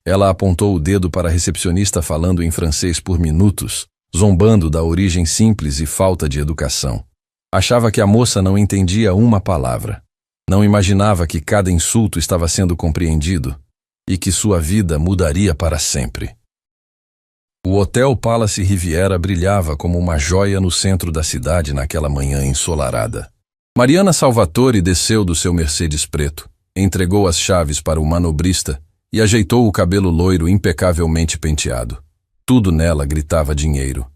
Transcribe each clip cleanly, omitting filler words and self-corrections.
Ela apontou o dedo para a recepcionista falando em francês por minutos, zombando da origem simples e falta de educação. Achava que a moça não entendia uma palavra. Não imaginava que cada insulto estava sendo compreendido e que sua vida mudaria para sempre. O Hotel Palace Riviera brilhava como uma joia no centro da cidade naquela manhã ensolarada. Mariana Salvatore desceu do seu Mercedes preto, entregou as chaves para o manobrista e ajeitou o cabelo loiro impecavelmente penteado. Tudo nela gritava dinheiro.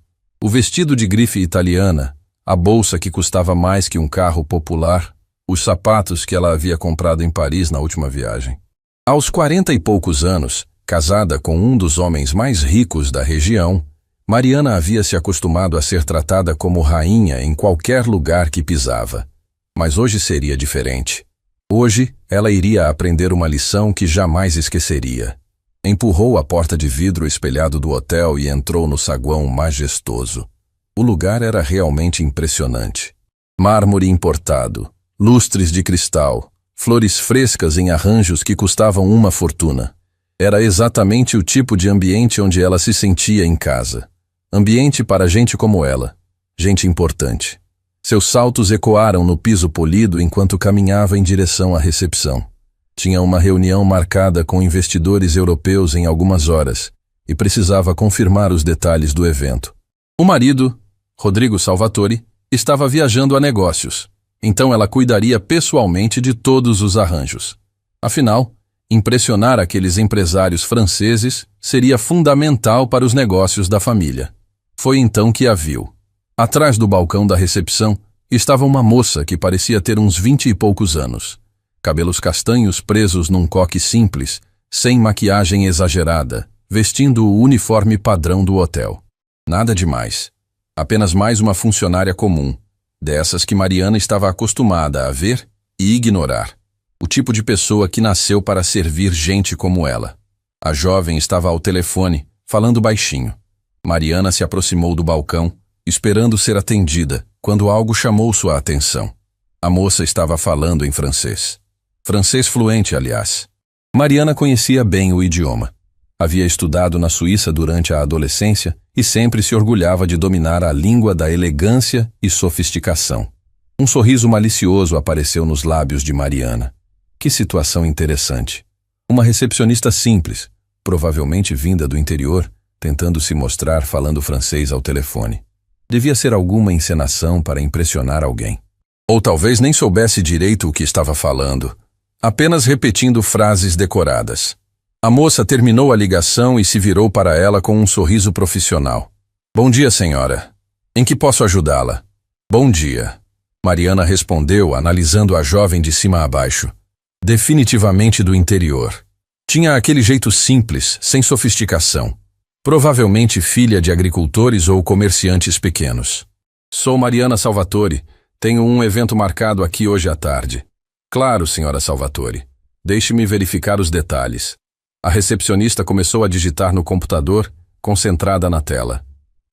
O vestido de grife italiana, a bolsa que custava mais que um carro popular, os sapatos que ela havia comprado em Paris na última viagem. Aos 40 e poucos anos, casada com um dos homens mais ricos da região, Mariana havia se acostumado a ser tratada como rainha em qualquer lugar que pisava. Mas hoje seria diferente. Hoje, ela iria aprender uma lição que jamais esqueceria. Empurrou a porta de vidro espelhado do hotel e entrou no saguão majestoso. O lugar era realmente impressionante. Mármore importado, lustres de cristal, flores frescas em arranjos que custavam uma fortuna. Era exatamente o tipo de ambiente onde ela se sentia em casa. Ambiente para gente como ela, gente importante. Seus saltos ecoaram no piso polido enquanto caminhava em direção à recepção. Tinha uma reunião marcada com investidores europeus em algumas horas e precisava confirmar os detalhes do evento. O marido, Rodrigo Salvatore, estava viajando a negócios, então ela cuidaria pessoalmente de todos os arranjos. Afinal, impressionar aqueles empresários franceses seria fundamental para os negócios da família. Foi então que a viu. Atrás do balcão da recepção estava uma moça que parecia ter uns 20 e poucos anos. Cabelos castanhos presos num coque simples, sem maquiagem exagerada, vestindo o uniforme padrão do hotel. Nada demais. Apenas mais uma funcionária comum, dessas que Mariana estava acostumada a ver e ignorar. O tipo de pessoa que nasceu para servir gente como ela. A jovem estava ao telefone, falando baixinho. Mariana se aproximou do balcão, esperando ser atendida, quando algo chamou sua atenção. A moça estava falando em francês. Francês fluente, aliás. Mariana conhecia bem o idioma. Havia estudado na Suíça durante a adolescência e sempre se orgulhava de dominar a língua da elegância e sofisticação. Um sorriso malicioso apareceu nos lábios de Mariana. Que situação interessante. Uma recepcionista simples, provavelmente vinda do interior, tentando se mostrar falando francês ao telefone. Devia ser alguma encenação para impressionar alguém. Ou talvez nem soubesse direito o que estava falando, apenas repetindo frases decoradas. A moça terminou a ligação e se virou para ela com um sorriso profissional. Bom dia, senhora. Em que posso ajudá-la? Bom dia. Mariana respondeu, analisando a jovem de cima a baixo. Definitivamente do interior. Tinha aquele jeito simples, sem sofisticação. Provavelmente filha de agricultores ou comerciantes pequenos. Sou Mariana Salvatore. Tenho um evento marcado aqui hoje à tarde. Claro, senhora Salvatore. Deixe-me verificar os detalhes. A recepcionista começou a digitar no computador, concentrada na tela.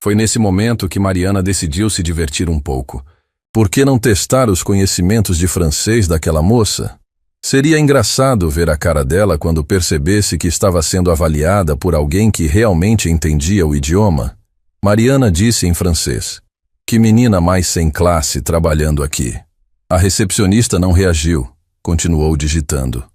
Foi nesse momento que Mariana decidiu se divertir um pouco. Por que não testar os conhecimentos de francês daquela moça? Seria engraçado ver a cara dela quando percebesse que estava sendo avaliada por alguém que realmente entendia o idioma. Mariana disse em francês: "Que menina mais sem classe trabalhando aqui." A recepcionista não reagiu, continuou digitando.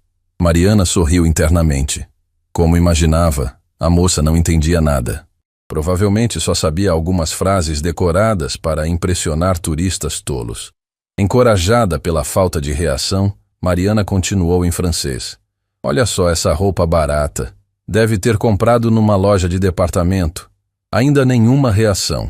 Mariana sorriu internamente. Como imaginava, a moça não entendia nada. Provavelmente só sabia algumas frases decoradas para impressionar turistas tolos. Encorajada pela falta de reação, Mariana continuou em francês. Olha só essa roupa barata. Deve ter comprado numa loja de departamento. Ainda nenhuma reação.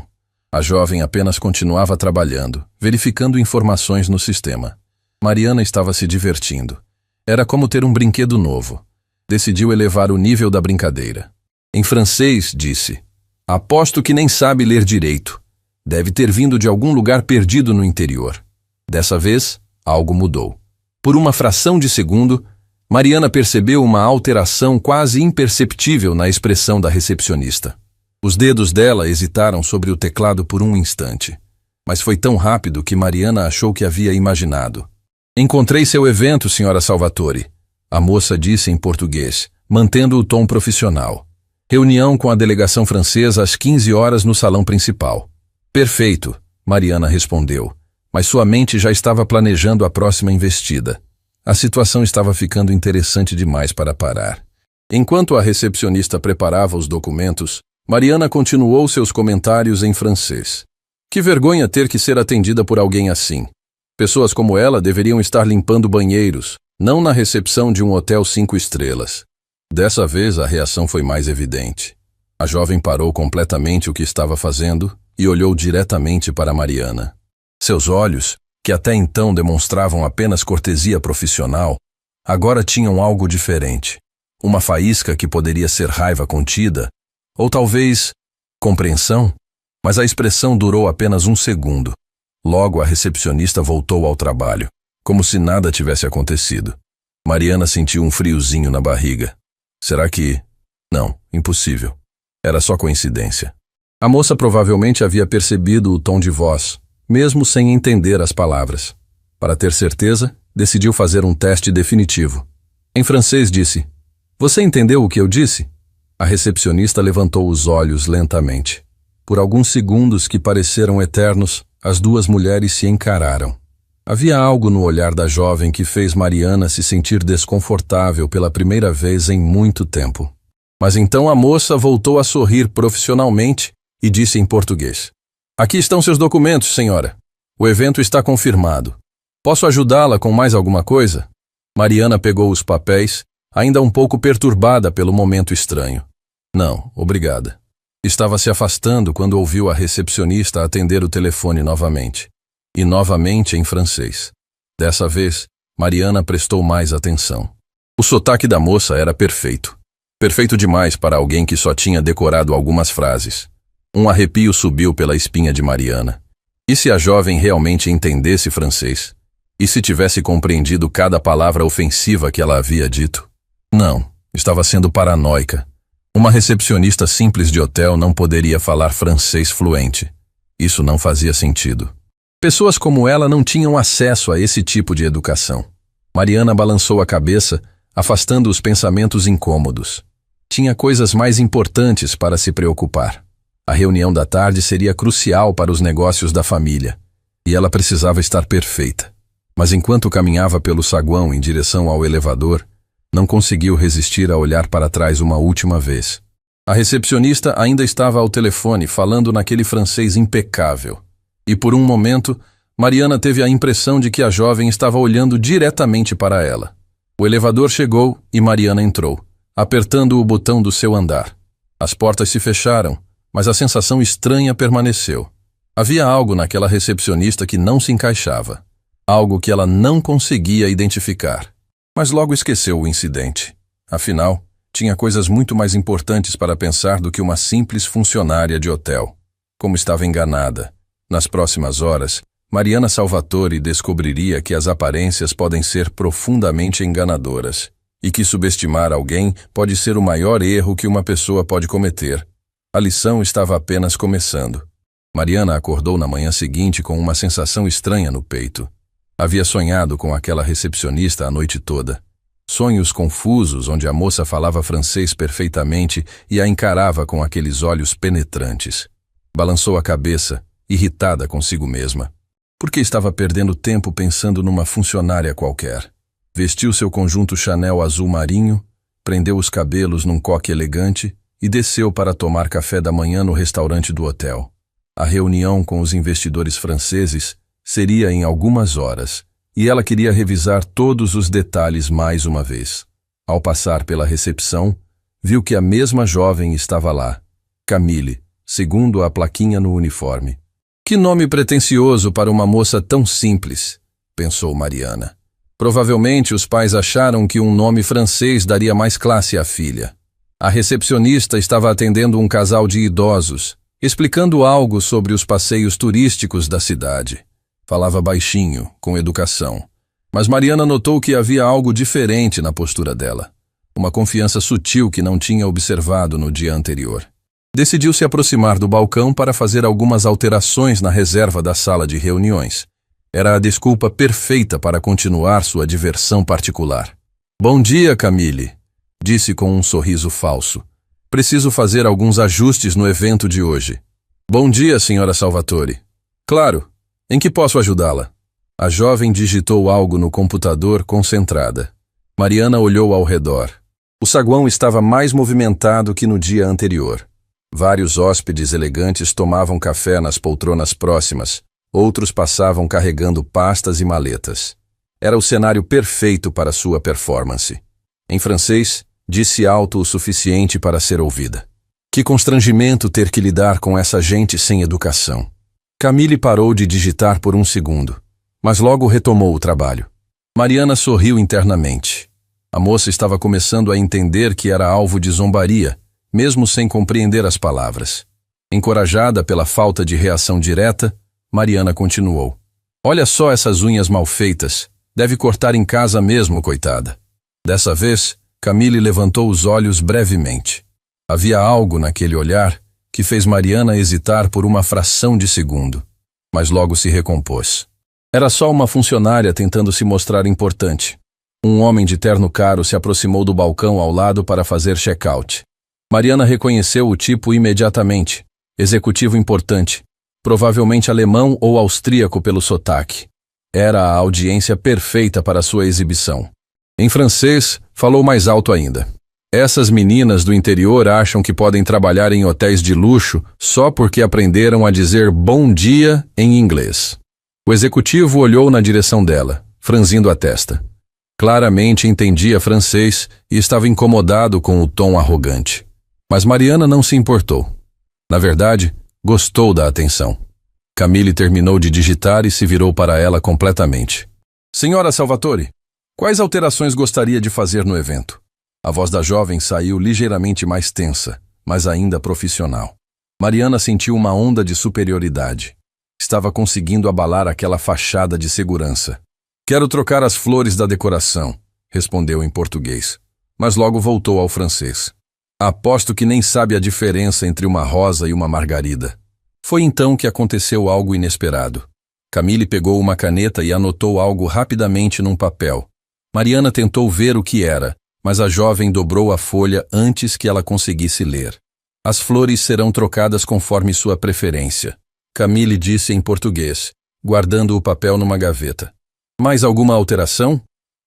A jovem apenas continuava trabalhando, verificando informações no sistema. Mariana estava se divertindo. Era como ter um brinquedo novo. Decidiu elevar o nível da brincadeira. Em francês, disse: "Aposto que nem sabe ler direito. Deve ter vindo de algum lugar perdido no interior." Dessa vez, algo mudou. Por uma fração de segundo, Mariana percebeu uma alteração quase imperceptível na expressão da recepcionista. Os dedos dela hesitaram sobre o teclado por um instante, mas foi tão rápido que Mariana achou que havia imaginado. "Encontrei seu evento, senhora Salvatore", a moça disse em português, mantendo o tom profissional. Reunião com a delegação francesa às 15 horas no salão principal. Perfeito, Mariana respondeu, mas sua mente já estava planejando a próxima investida. A situação estava ficando interessante demais para parar. Enquanto a recepcionista preparava os documentos, Mariana continuou seus comentários em francês. Que vergonha ter que ser atendida por alguém assim. Pessoas como ela deveriam estar limpando banheiros, não na recepção de um hotel 5 estrelas. Dessa vez a reação foi mais evidente. A jovem parou completamente o que estava fazendo e olhou diretamente para Mariana. Seus olhos, que até então demonstravam apenas cortesia profissional, agora tinham algo diferente. Uma faísca que poderia ser raiva contida, ou talvez compreensão, mas a expressão durou apenas um segundo. Logo a recepcionista voltou ao trabalho, como se nada tivesse acontecido. Mariana sentiu um friozinho na barriga. Será que... Não, impossível. Era só coincidência. A moça provavelmente havia percebido o tom de voz, mesmo sem entender as palavras. Para ter certeza, decidiu fazer um teste definitivo. Em francês disse: "Você entendeu o que eu disse?" A recepcionista levantou os olhos lentamente. Por alguns segundos que pareceram eternos, as duas mulheres se encararam. Havia algo no olhar da jovem que fez Mariana se sentir desconfortável pela primeira vez em muito tempo. Mas então a moça voltou a sorrir profissionalmente e disse em português: "Aqui estão seus documentos, senhora. O evento está confirmado. Posso ajudá-la com mais alguma coisa?" Mariana pegou os papéis, ainda um pouco perturbada pelo momento estranho. "Não, obrigada." Estava se afastando quando ouviu a recepcionista atender o telefone novamente. E novamente em francês. Dessa vez, Mariana prestou mais atenção. O sotaque da moça era perfeito. Perfeito demais para alguém que só tinha decorado algumas frases. Um arrepio subiu pela espinha de Mariana. E se a jovem realmente entendesse francês? E se tivesse compreendido cada palavra ofensiva que ela havia dito? Não, estava sendo paranoica. Uma recepcionista simples de hotel não poderia falar francês fluente. Isso não fazia sentido. Pessoas como ela não tinham acesso a esse tipo de educação. Mariana balançou a cabeça, afastando os pensamentos incômodos. Tinha coisas mais importantes para se preocupar. A reunião da tarde seria crucial para os negócios da família, e ela precisava estar perfeita. Mas enquanto caminhava pelo saguão em direção ao elevador, não conseguiu resistir a olhar para trás uma última vez. A recepcionista ainda estava ao telefone falando naquele francês impecável. E por um momento, Mariana teve a impressão de que a jovem estava olhando diretamente para ela. O elevador chegou e Mariana entrou, apertando o botão do seu andar. As portas se fecharam, mas a sensação estranha permaneceu. Havia algo naquela recepcionista que não se encaixava. Algo que ela não conseguia identificar. Mas logo esqueceu o incidente. Afinal, tinha coisas muito mais importantes para pensar do que uma simples funcionária de hotel. Como estava enganada. Nas próximas horas, Mariana Salvatore descobriria que as aparências podem ser profundamente enganadoras e que subestimar alguém pode ser o maior erro que uma pessoa pode cometer. A lição estava apenas começando. Mariana acordou na manhã seguinte com uma sensação estranha no peito. Havia sonhado com aquela recepcionista a noite toda. Sonhos confusos onde a moça falava francês perfeitamente e a encarava com aqueles olhos penetrantes. Balançou a cabeça, irritada consigo mesma. Por que estava perdendo tempo pensando numa funcionária qualquer? Vestiu seu conjunto Chanel azul marinho, prendeu os cabelos num coque elegante e desceu para tomar café da manhã no restaurante do hotel. A reunião com os investidores franceses seria em algumas horas, e ela queria revisar todos os detalhes mais uma vez. Ao passar pela recepção, viu que a mesma jovem estava lá, Camille, segundo a plaquinha no uniforme. Que nome pretensioso para uma moça tão simples, pensou Mariana. Provavelmente os pais acharam que um nome francês daria mais classe à filha. A recepcionista estava atendendo um casal de idosos, explicando algo sobre os passeios turísticos da cidade. Falava baixinho, com educação. Mas Mariana notou que havia algo diferente na postura dela. Uma confiança sutil que não tinha observado no dia anterior. Decidiu se aproximar do balcão para fazer algumas alterações na reserva da sala de reuniões. Era a desculpa perfeita para continuar sua diversão particular. "Bom dia, Camille", disse com um sorriso falso. Preciso fazer alguns ajustes no evento de hoje. Bom dia, senhora Salvatore. Claro. Em que posso ajudá-la? A jovem digitou algo no computador concentrada. Mariana olhou ao redor. O saguão estava mais movimentado que no dia anterior. Vários hóspedes elegantes tomavam café nas poltronas próximas. Outros passavam carregando pastas e maletas. Era o cenário perfeito para sua performance. Em francês, disse alto o suficiente para ser ouvida. Que constrangimento ter que lidar com essa gente sem educação. Camille parou de digitar por um segundo, mas logo retomou o trabalho. Mariana sorriu internamente. A moça estava começando a entender que era alvo de zombaria, mesmo sem compreender as palavras. Encorajada pela falta de reação direta, Mariana continuou. Olha só essas unhas mal feitas. Deve cortar em casa mesmo, coitada. Dessa vez, Camille levantou os olhos brevemente. Havia algo naquele olhar que fez Mariana hesitar por uma fração de segundo, mas logo se recompôs. Era só uma funcionária tentando se mostrar importante. Um homem de terno caro se aproximou do balcão ao lado para fazer check-out. Mariana reconheceu o tipo imediatamente. Executivo importante, provavelmente alemão ou austríaco pelo sotaque. Era a audiência perfeita para sua exibição. Em francês, falou mais alto ainda. Essas meninas do interior acham que podem trabalhar em hotéis de luxo só porque aprenderam a dizer bom dia em inglês. O executivo olhou na direção dela, franzindo a testa. Claramente entendia francês e estava incomodado com o tom arrogante. Mas Mariana não se importou. Na verdade, gostou da atenção. Camille terminou de digitar e se virou para ela completamente. Senhora Salvatore, quais alterações gostaria de fazer no evento? A voz da jovem saiu ligeiramente mais tensa, mas ainda profissional. Mariana sentiu uma onda de superioridade. Estava conseguindo abalar aquela fachada de segurança. Quero trocar as flores da decoração, respondeu em português, mas logo voltou ao francês. Aposto que nem sabe a diferença entre uma rosa e uma margarida. Foi então que aconteceu algo inesperado. Camille pegou uma caneta e anotou algo rapidamente num papel. Mariana tentou ver o que era, mas a jovem dobrou a folha antes que ela conseguisse ler. As flores serão trocadas conforme sua preferência, Camille disse em português, guardando o papel numa gaveta. Mais alguma alteração?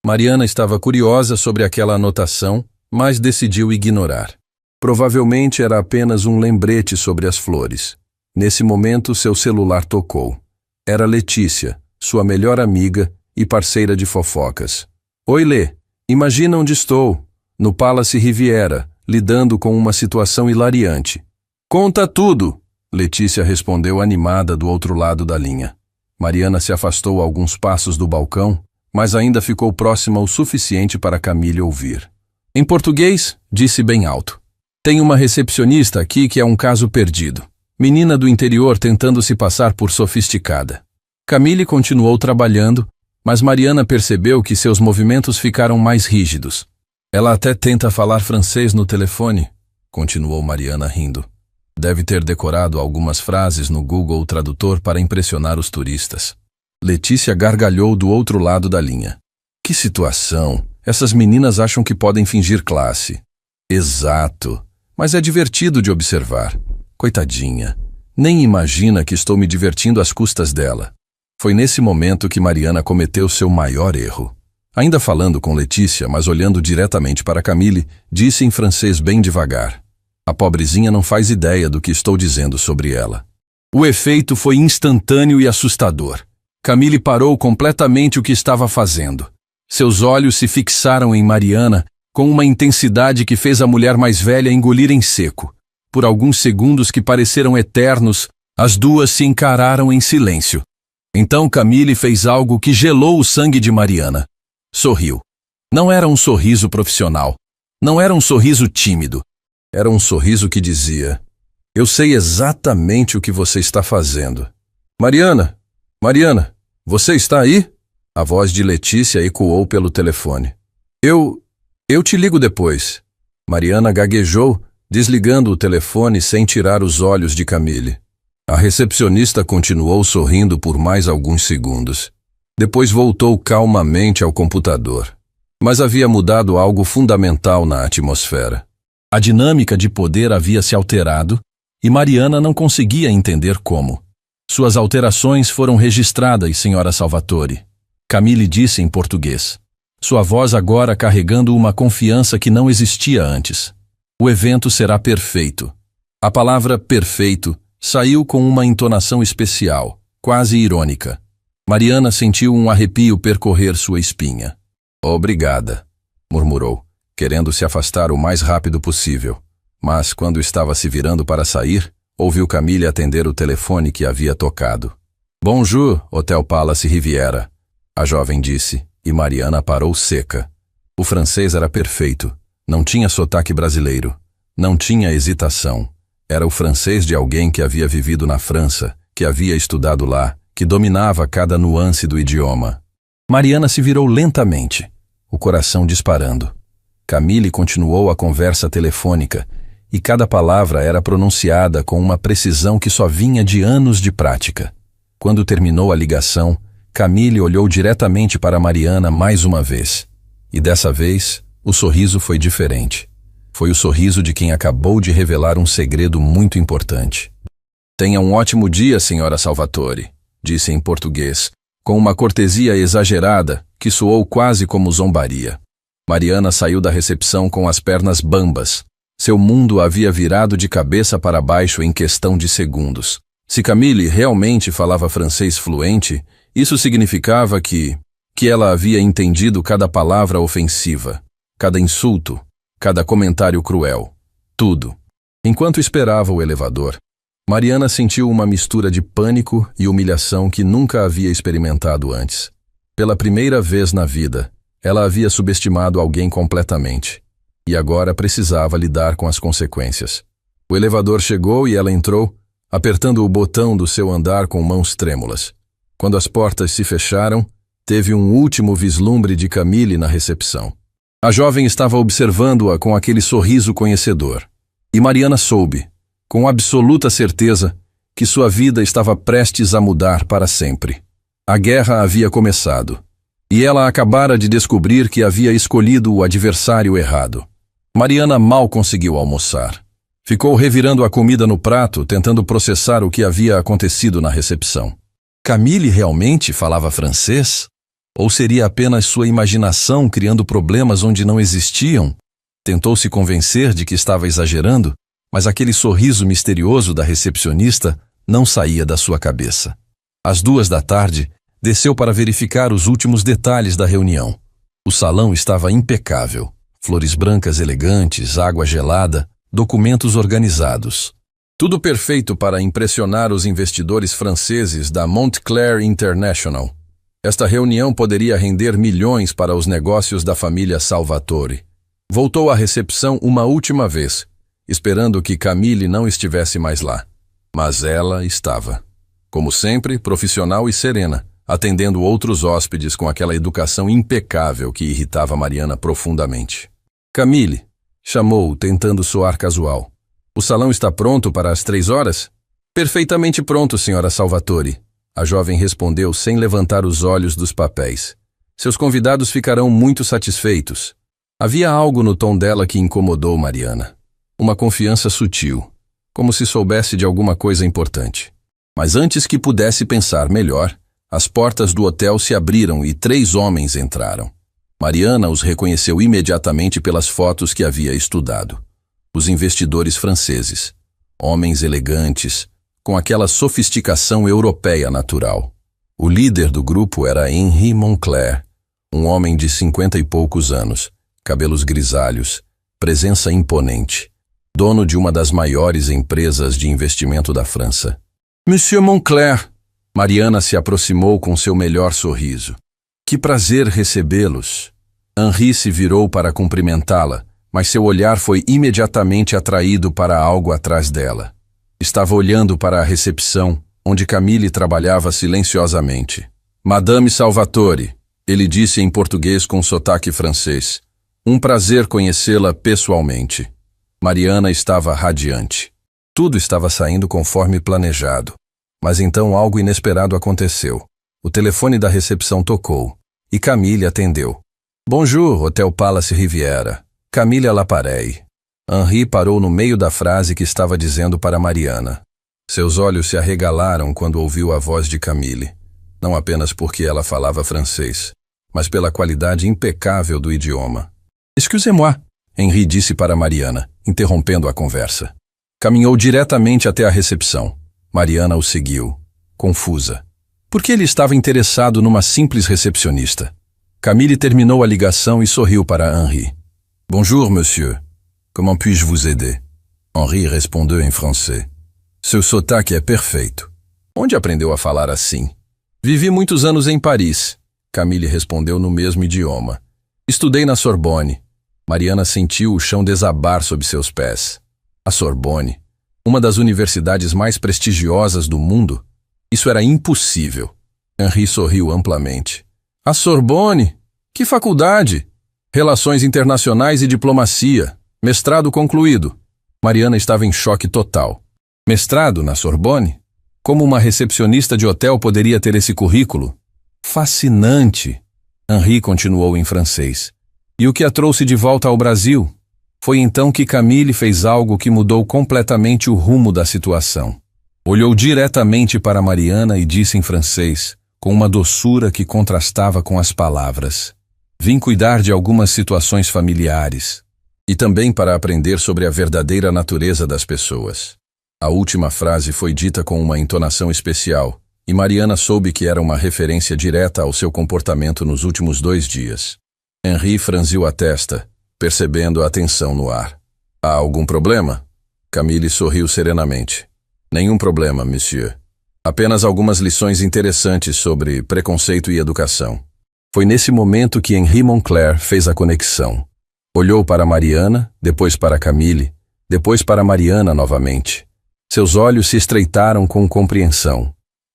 Mariana estava curiosa sobre aquela anotação, mas decidiu ignorar. Provavelmente era apenas um lembrete sobre as flores. Nesse momento, seu celular tocou. Era Letícia, sua melhor amiga e parceira de fofocas. Oi, Lê. Imagina onde estou. No Palace Riviera, lidando com uma situação hilariante. Conta tudo, Letícia respondeu animada do outro lado da linha. Mariana se afastou alguns passos do balcão, mas ainda ficou próxima o suficiente para Camille ouvir. Em português, disse bem alto. Tem uma recepcionista aqui que é um caso perdido. Menina do interior tentando se passar por sofisticada. Camille continuou trabalhando, mas Mariana percebeu que seus movimentos ficaram mais rígidos. Ela até tenta falar francês no telefone, continuou Mariana rindo. Deve ter decorado algumas frases no Google Tradutor para impressionar os turistas. Letícia gargalhou do outro lado da linha. Que situação! Essas meninas acham que podem fingir classe. Exato, mas é divertido de observar. Coitadinha, nem imagina que estou me divertindo às custas dela. Foi nesse momento que Mariana cometeu seu maior erro. Ainda falando com Letícia, mas olhando diretamente para Camille, disse em francês bem devagar. A pobrezinha não faz ideia do que estou dizendo sobre ela. O efeito foi instantâneo e assustador. Camille parou completamente o que estava fazendo. Seus olhos se fixaram em Mariana com uma intensidade que fez a mulher mais velha engolir em seco. Por alguns segundos que pareceram eternos, as duas se encararam em silêncio. Então Camille fez algo que gelou o sangue de Mariana. Sorriu. Não era um sorriso profissional. Não era um sorriso tímido. Era um sorriso que dizia: eu sei exatamente o que você está fazendo. Mariana, você está aí? A voz de Letícia ecoou pelo telefone. Eu te ligo depois. Mariana gaguejou, desligando o telefone sem tirar os olhos de Camille. A recepcionista continuou sorrindo por mais alguns segundos. Depois voltou calmamente ao computador. Mas havia mudado algo fundamental na atmosfera. A dinâmica de poder havia se alterado e Mariana não conseguia entender como. Suas alterações foram registradas, senhora Salvatore. Camille disse em português. Sua voz agora carregando uma confiança que não existia antes. O evento será perfeito. A palavra perfeito saiu com uma entonação especial, quase irônica. Mariana sentiu um arrepio percorrer sua espinha. Obrigada, murmurou, querendo se afastar o mais rápido possível. Mas, quando estava se virando para sair, ouviu Camille atender o telefone que havia tocado. Bonjour, Hotel Palace Riviera, a jovem disse, e Mariana parou seca. O francês era perfeito. Não tinha sotaque brasileiro. Não tinha hesitação. Era o francês de alguém que havia vivido na França, que havia estudado lá, que dominava cada nuance do idioma. Mariana se virou lentamente, o coração disparando. Camille continuou a conversa telefônica, e cada palavra era pronunciada com uma precisão que só vinha de anos de prática. Quando terminou a ligação, Camille olhou diretamente para Mariana mais uma vez. E dessa vez, o sorriso foi diferente. Foi o sorriso de quem acabou de revelar um segredo muito importante. Tenha um ótimo dia, senhora Salvatore, disse em português, com uma cortesia exagerada que soou quase como zombaria. Mariana saiu da recepção com as pernas bambas. Seu mundo havia virado de cabeça para baixo em questão de segundos. Se Camille realmente falava francês fluente, isso significava que ela havia entendido cada palavra ofensiva, cada insulto, cada comentário cruel, tudo. Enquanto esperava o elevador, Mariana sentiu uma mistura de pânico e humilhação que nunca havia experimentado antes. Pela primeira vez na vida, ela havia subestimado alguém completamente, e agora precisava lidar com as consequências. O elevador chegou e ela entrou, apertando o botão do seu andar com mãos trêmulas. Quando as portas se fecharam, teve um último vislumbre de Camille na recepção. A jovem estava observando-a com aquele sorriso conhecedor. E Mariana soube, com absoluta certeza, que sua vida estava prestes a mudar para sempre. A guerra havia começado. E ela acabara de descobrir que havia escolhido o adversário errado. Mariana mal conseguiu almoçar. Ficou revirando a comida no prato, tentando processar o que havia acontecido na recepção. Camille realmente falava francês? Ou seria apenas sua imaginação criando problemas onde não existiam? Tentou se convencer de que estava exagerando, mas aquele sorriso misterioso da recepcionista não saía da sua cabeça. Às 14h, desceu para verificar os últimos detalhes da reunião. O salão estava impecável. Flores brancas elegantes, água gelada, documentos organizados. Tudo perfeito para impressionar os investidores franceses da Montclair International. Esta reunião poderia render milhões para os negócios da família Salvatore. Voltou à recepção uma última vez, esperando que Camille não estivesse mais lá. Mas ela estava. Como sempre, profissional e serena, atendendo outros hóspedes com aquela educação impecável que irritava Mariana profundamente. Camille, chamou, tentando soar casual. O salão está pronto para as 15h? Perfeitamente pronto, senhora Salvatore. A jovem respondeu sem levantar os olhos dos papéis. Seus convidados ficarão muito satisfeitos. Havia algo no tom dela que incomodou Mariana. Uma confiança sutil, como se soubesse de alguma coisa importante. Mas antes que pudesse pensar melhor, as portas do hotel se abriram e 3 homens entraram. Mariana os reconheceu imediatamente pelas fotos que havia estudado. Os investidores franceses, homens elegantes, com aquela sofisticação europeia natural. O líder do grupo era Henri Moncler, um homem de 50 e poucos anos, cabelos grisalhos, presença imponente, dono de uma das maiores empresas de investimento da França. Monsieur Moncler, Mariana se aproximou com seu melhor sorriso. Que prazer recebê-los. Henri se virou para cumprimentá-la, mas seu olhar foi imediatamente atraído para algo atrás dela. Estava olhando para a recepção, onde Camille trabalhava silenciosamente. Madame Salvatore, ele disse em português com sotaque francês. Um prazer conhecê-la pessoalmente. Mariana estava radiante. Tudo estava saindo conforme planejado. Mas então algo inesperado aconteceu. O telefone da recepção tocou, e Camille atendeu. Bonjour, Hotel Palace Riviera. Camille Laparey. Henri parou no meio da frase que estava dizendo para Mariana. Seus olhos se arregalaram quando ouviu a voz de Camille, não apenas porque ela falava francês, mas pela qualidade impecável do idioma. Excusez-moi, Henri disse para Mariana, interrompendo a conversa. Caminhou diretamente até a recepção. Mariana o seguiu, confusa. Por que ele estava interessado numa simples recepcionista? Camille terminou a ligação e sorriu para Henri. Bonjour, monsieur. Comment puis-je vous aider? Henri respondeu em francês. Seu sotaque é perfeito. Onde aprendeu a falar assim? Vivi muitos anos em Paris. Camille respondeu no mesmo idioma. Estudei na Sorbonne. Mariana sentiu o chão desabar sob seus pés. A Sorbonne, uma das universidades mais prestigiosas do mundo? Isso era impossível. Henri sorriu amplamente. A Sorbonne? Que faculdade? Relações Internacionais e Diplomacia. Mestrado concluído. Mariana estava em choque total. Mestrado na Sorbonne? Como uma recepcionista de hotel poderia ter esse currículo? Fascinante! Henri continuou em francês. E o que a trouxe de volta ao Brasil? Foi então que Camille fez algo que mudou completamente o rumo da situação. Olhou diretamente para Mariana e disse em francês, com uma doçura que contrastava com as palavras. Vim cuidar de algumas situações familiares. E também para aprender sobre a verdadeira natureza das pessoas. A última frase foi dita com uma entonação especial, e Mariana soube que era uma referência direta ao seu comportamento nos últimos 2 dias. Henri franziu a testa, percebendo a tensão no ar. Há algum problema? Camille sorriu serenamente. Nenhum problema, monsieur. Apenas algumas lições interessantes sobre preconceito e educação. Foi nesse momento que Henri Moncler fez a conexão. Olhou para Mariana, depois para Camille, depois para Mariana novamente. Seus olhos se estreitaram com compreensão.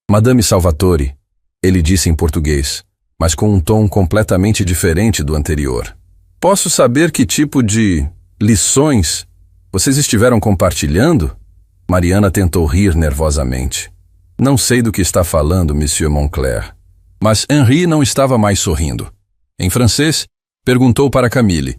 Madame Salvatore, ele disse em português, mas com um tom completamente diferente do anterior. Posso saber que tipo de lições vocês estiveram compartilhando? Mariana tentou rir nervosamente. Não sei do que está falando, Monsieur Moncler. Mas Henri não estava mais sorrindo. Em francês, perguntou para Camille.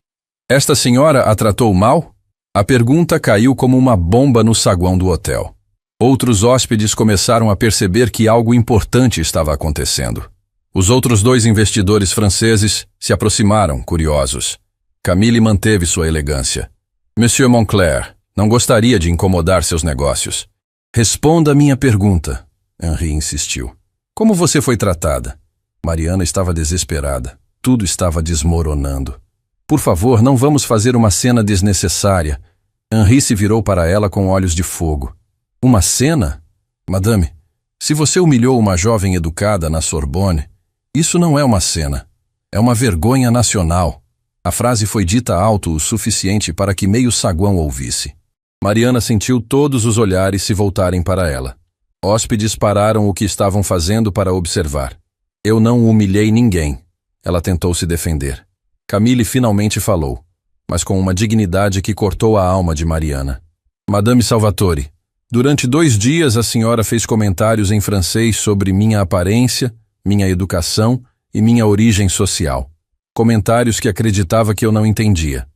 Esta senhora a tratou mal? A pergunta caiu como uma bomba no saguão do hotel. Outros hóspedes começaram a perceber que algo importante estava acontecendo. Os outros 2 investidores franceses se aproximaram, curiosos. Camille manteve sua elegância. Monsieur Moncler, não gostaria de incomodar seus negócios. Responda a minha pergunta, Henri insistiu. Como você foi tratada? Mariana estava desesperada. Tudo estava desmoronando. Por favor, não vamos fazer uma cena desnecessária. Henri se virou para ela com olhos de fogo. Uma cena? Madame, se você humilhou uma jovem educada na Sorbonne, isso não é uma cena. É uma vergonha nacional. A frase foi dita alto o suficiente para que meio saguão ouvisse. Mariana sentiu todos os olhares se voltarem para ela. Hóspedes pararam o que estavam fazendo para observar. Eu não humilhei ninguém. Ela tentou se defender. Camille finalmente falou, mas com uma dignidade que cortou a alma de Mariana. Madame Salvatore, durante 2 dias a senhora fez comentários em francês sobre minha aparência, minha educação e minha origem social. Comentários que acreditava que eu não entendia.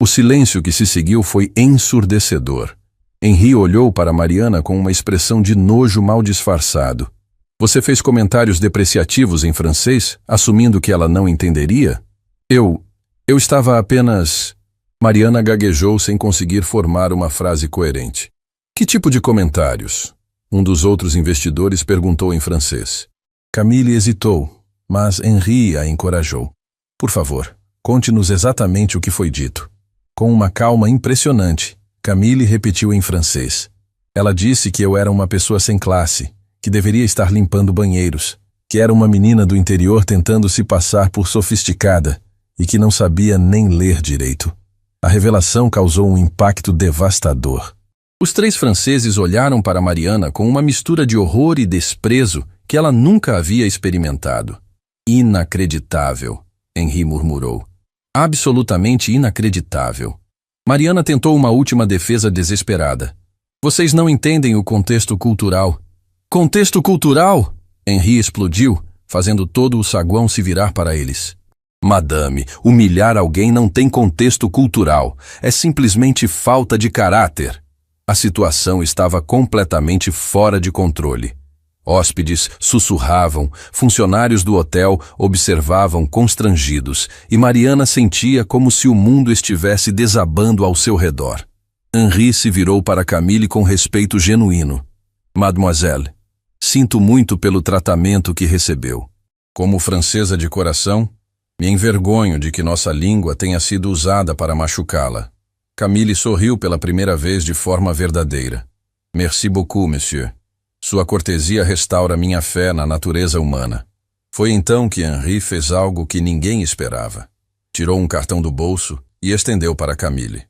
O silêncio que se seguiu foi ensurdecedor. Henri olhou para Mariana com uma expressão de nojo mal disfarçado. Você fez comentários depreciativos em francês, assumindo que ela não entenderia? Eu estava apenas... Mariana gaguejou sem conseguir formar uma frase coerente. Que tipo de comentários? Um dos outros investidores perguntou em francês. Camille hesitou, mas Henri a encorajou. Por favor, conte-nos exatamente o que foi dito. Com uma calma impressionante, Camille repetiu em francês. Ela disse que eu era uma pessoa sem classe, que deveria estar limpando banheiros, que era uma menina do interior tentando se passar por sofisticada e que não sabia nem ler direito. A revelação causou um impacto devastador. Os 3 franceses olharam para Mariana com uma mistura de horror e desprezo que ela nunca havia experimentado. Inacreditável, Henri murmurou. Absolutamente inacreditável. Mariana tentou uma última defesa desesperada. Vocês não entendem o contexto cultural. Contexto cultural? Henri explodiu, fazendo todo o saguão se virar para eles. Madame, humilhar alguém não tem contexto cultural. É simplesmente falta de caráter. A situação estava completamente fora de controle. Hóspedes sussurravam, funcionários do hotel observavam constrangidos e Mariana sentia como se o mundo estivesse desabando ao seu redor. Henri se virou para Camille com respeito genuíno. Mademoiselle, sinto muito pelo tratamento que recebeu. Como francesa de coração, me envergonho de que nossa língua tenha sido usada para machucá-la. Camille sorriu pela primeira vez de forma verdadeira. Merci beaucoup, monsieur. Sua cortesia restaura minha fé na natureza humana. Foi então que Henri fez algo que ninguém esperava. Tirou um cartão do bolso e estendeu para Camille.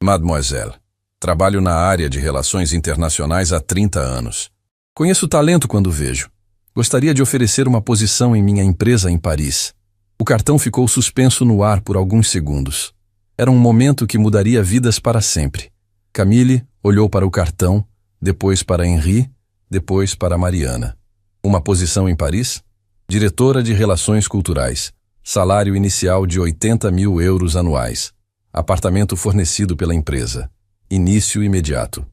Mademoiselle, trabalho na área de relações internacionais há 30 anos. Conheço talento quando vejo. Gostaria de oferecer uma posição em minha empresa em Paris. O cartão ficou suspenso no ar por alguns segundos. Era um momento que mudaria vidas para sempre. Camille olhou para o cartão, depois para Henri, depois para Mariana. Uma posição em Paris? Diretora de Relações Culturais. Salário inicial de 80 mil euros anuais. Apartamento fornecido pela empresa. Início imediato.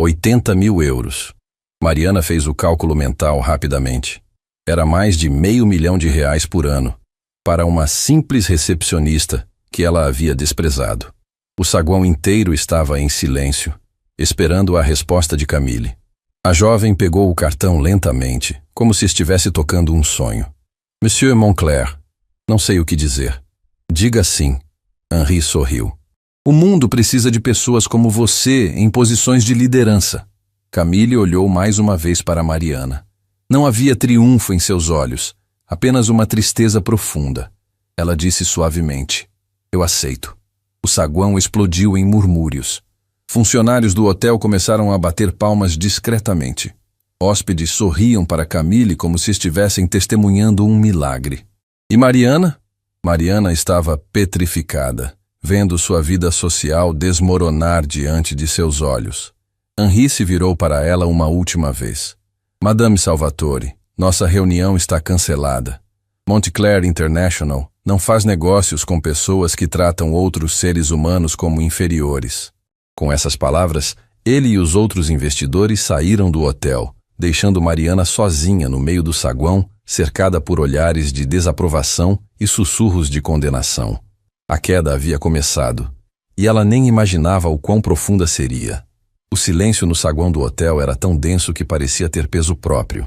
80 mil euros. Mariana fez o cálculo mental rapidamente. Era mais de R$500 mil por ano. Para uma simples recepcionista que ela havia desprezado. O saguão inteiro estava em silêncio, esperando a resposta de Camille. A jovem pegou o cartão lentamente, como se estivesse tocando um sonho. Monsieur Moncler, não sei o que dizer. Diga sim. Henri sorriu. O mundo precisa de pessoas como você em posições de liderança. Camille olhou mais uma vez para Mariana. Não havia triunfo em seus olhos, apenas uma tristeza profunda. Ela disse suavemente, eu aceito. O saguão explodiu em murmúrios. Funcionários do hotel começaram a bater palmas discretamente. Hóspedes sorriam para Camille como se estivessem testemunhando um milagre. E Mariana? Mariana estava petrificada, vendo sua vida social desmoronar diante de seus olhos. Henri se virou para ela uma última vez. Madame Salvatore, nossa reunião está cancelada. Montclair International não faz negócios com pessoas que tratam outros seres humanos como inferiores. Com essas palavras, ele e os outros investidores saíram do hotel, deixando Mariana sozinha no meio do saguão, cercada por olhares de desaprovação e sussurros de condenação. A queda havia começado, e ela nem imaginava o quão profunda seria. O silêncio no saguão do hotel era tão denso que parecia ter peso próprio.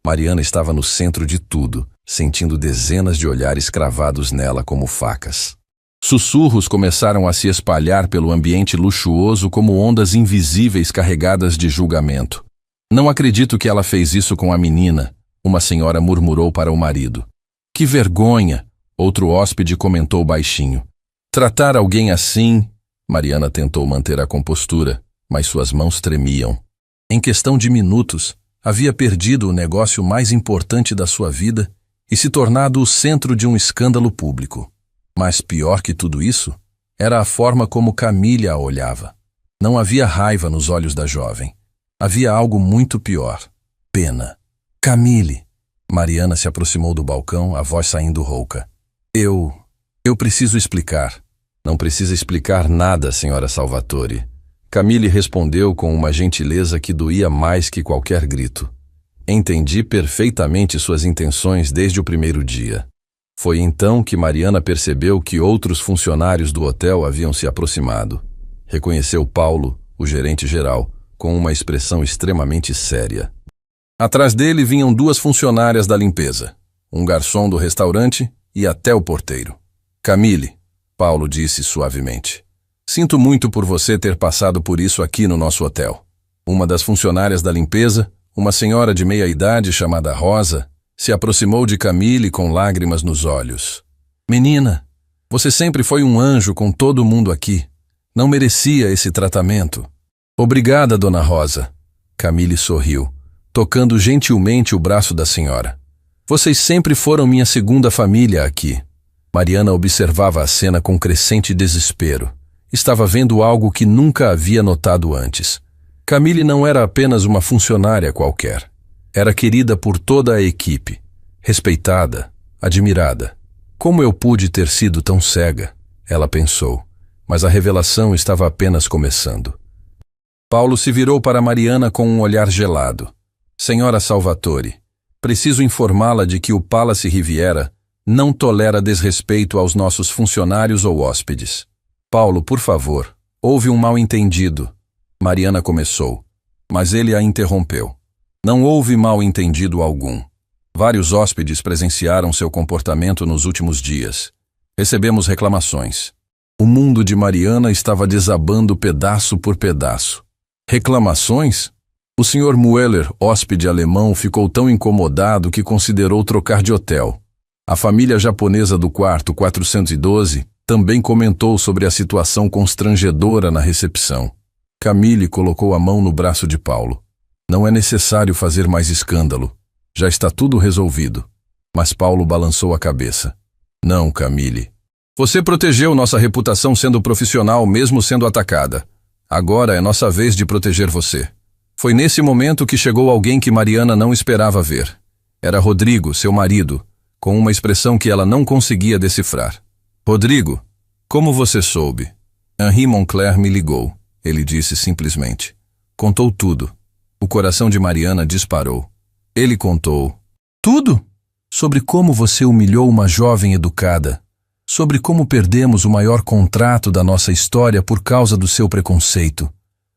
Mariana estava no centro de tudo, sentindo dezenas de olhares cravados nela como facas. Sussurros começaram a se espalhar pelo ambiente luxuoso como ondas invisíveis carregadas de julgamento. Não acredito que ela fez isso com a menina, uma senhora murmurou para o marido. Que vergonha, outro hóspede comentou baixinho. Tratar alguém assim... Mariana tentou manter a compostura, mas suas mãos tremiam. Em questão de minutos, havia perdido o negócio mais importante da sua vida e se tornado o centro de um escândalo público. Mas pior que tudo isso, era a forma como Camille a olhava. Não havia raiva nos olhos da jovem. Havia algo muito pior. Pena. Camille. Mariana se aproximou do balcão, a voz saindo rouca. Eu preciso explicar. Não precisa explicar nada, senhora Salvatore. Camille respondeu com uma gentileza que doía mais que qualquer grito. Entendi perfeitamente suas intenções desde o primeiro dia. Foi então que Mariana percebeu que outros funcionários do hotel haviam se aproximado. Reconheceu Paulo, o gerente-geral, com uma expressão extremamente séria. Atrás dele vinham duas funcionárias da limpeza, um garçom do restaurante e até o porteiro. Camille, Paulo disse suavemente, sinto muito por você ter passado por isso aqui no nosso hotel. Uma das funcionárias da limpeza, uma senhora de meia-idade chamada Rosa, se aproximou de Camille com lágrimas nos olhos. Menina, você sempre foi um anjo com todo mundo aqui. Não merecia esse tratamento. Obrigada, dona Rosa. Camille sorriu, tocando gentilmente o braço da senhora. Vocês sempre foram minha segunda família aqui. Mariana observava a cena com crescente desespero. Estava vendo algo que nunca havia notado antes. Camille não era apenas uma funcionária qualquer. Era querida por toda a equipe, respeitada, admirada. Como eu pude ter sido tão cega? Ela pensou, mas a revelação estava apenas começando. Paulo se virou para Mariana com um olhar gelado. Senhora Salvatore, preciso informá-la de que o Palace Riviera não tolera desrespeito aos nossos funcionários ou hóspedes. Paulo, por favor, houve um mal-entendido. Mariana começou, mas ele a interrompeu. Não houve mal-entendido algum. Vários hóspedes presenciaram seu comportamento nos últimos dias. Recebemos reclamações. O mundo de Mariana estava desabando pedaço por pedaço. Reclamações? O Sr. Mueller, hóspede alemão, ficou tão incomodado que considerou trocar de hotel. A família japonesa do quarto 412 também comentou sobre a situação constrangedora na recepção. Camille colocou a mão no braço de Paulo. Não é necessário fazer mais escândalo. Já está tudo resolvido. Mas Paulo balançou a cabeça. Não, Camille. Você protegeu nossa reputação sendo profissional mesmo sendo atacada. Agora é nossa vez de proteger você. Foi nesse momento que chegou alguém que Mariana não esperava ver. Era Rodrigo, seu marido, com uma expressão que ela não conseguia decifrar. Rodrigo, como você soube? Henri Moncler me ligou, ele disse simplesmente. Contou tudo. O coração de Mariana disparou. Ele contou. Tudo? Sobre como você humilhou uma jovem educada. Sobre como perdemos o maior contrato da nossa história por causa do seu preconceito.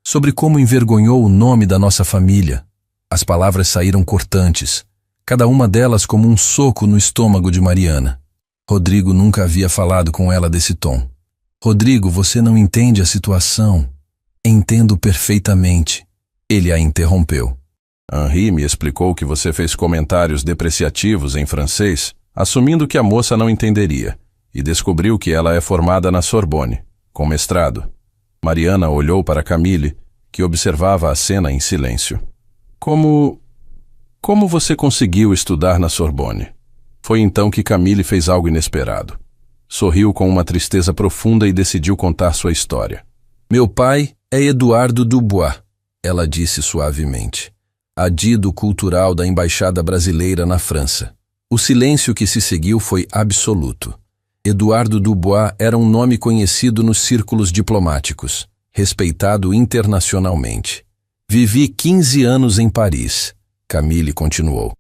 Sobre como envergonhou o nome da nossa família. As palavras saíram cortantes, cada uma delas como um soco no estômago de Mariana. Rodrigo nunca havia falado com ela desse tom. Rodrigo, você não entende a situação. Entendo perfeitamente. Ele a interrompeu. Henri me explicou que você fez comentários depreciativos em francês, assumindo que a moça não entenderia, e descobriu que ela é formada na Sorbonne, com mestrado. Mariana olhou para Camille, que observava a cena em silêncio. Como você conseguiu estudar na Sorbonne? Foi então que Camille fez algo inesperado. Sorriu com uma tristeza profunda e decidiu contar sua história. Meu pai é Eduardo Dubois, ela disse suavemente, adido cultural da Embaixada Brasileira na França. O silêncio que se seguiu foi absoluto. Eduardo Dubois era um nome conhecido nos círculos diplomáticos, respeitado internacionalmente. Vivi 15 anos em Paris, Camille continuou.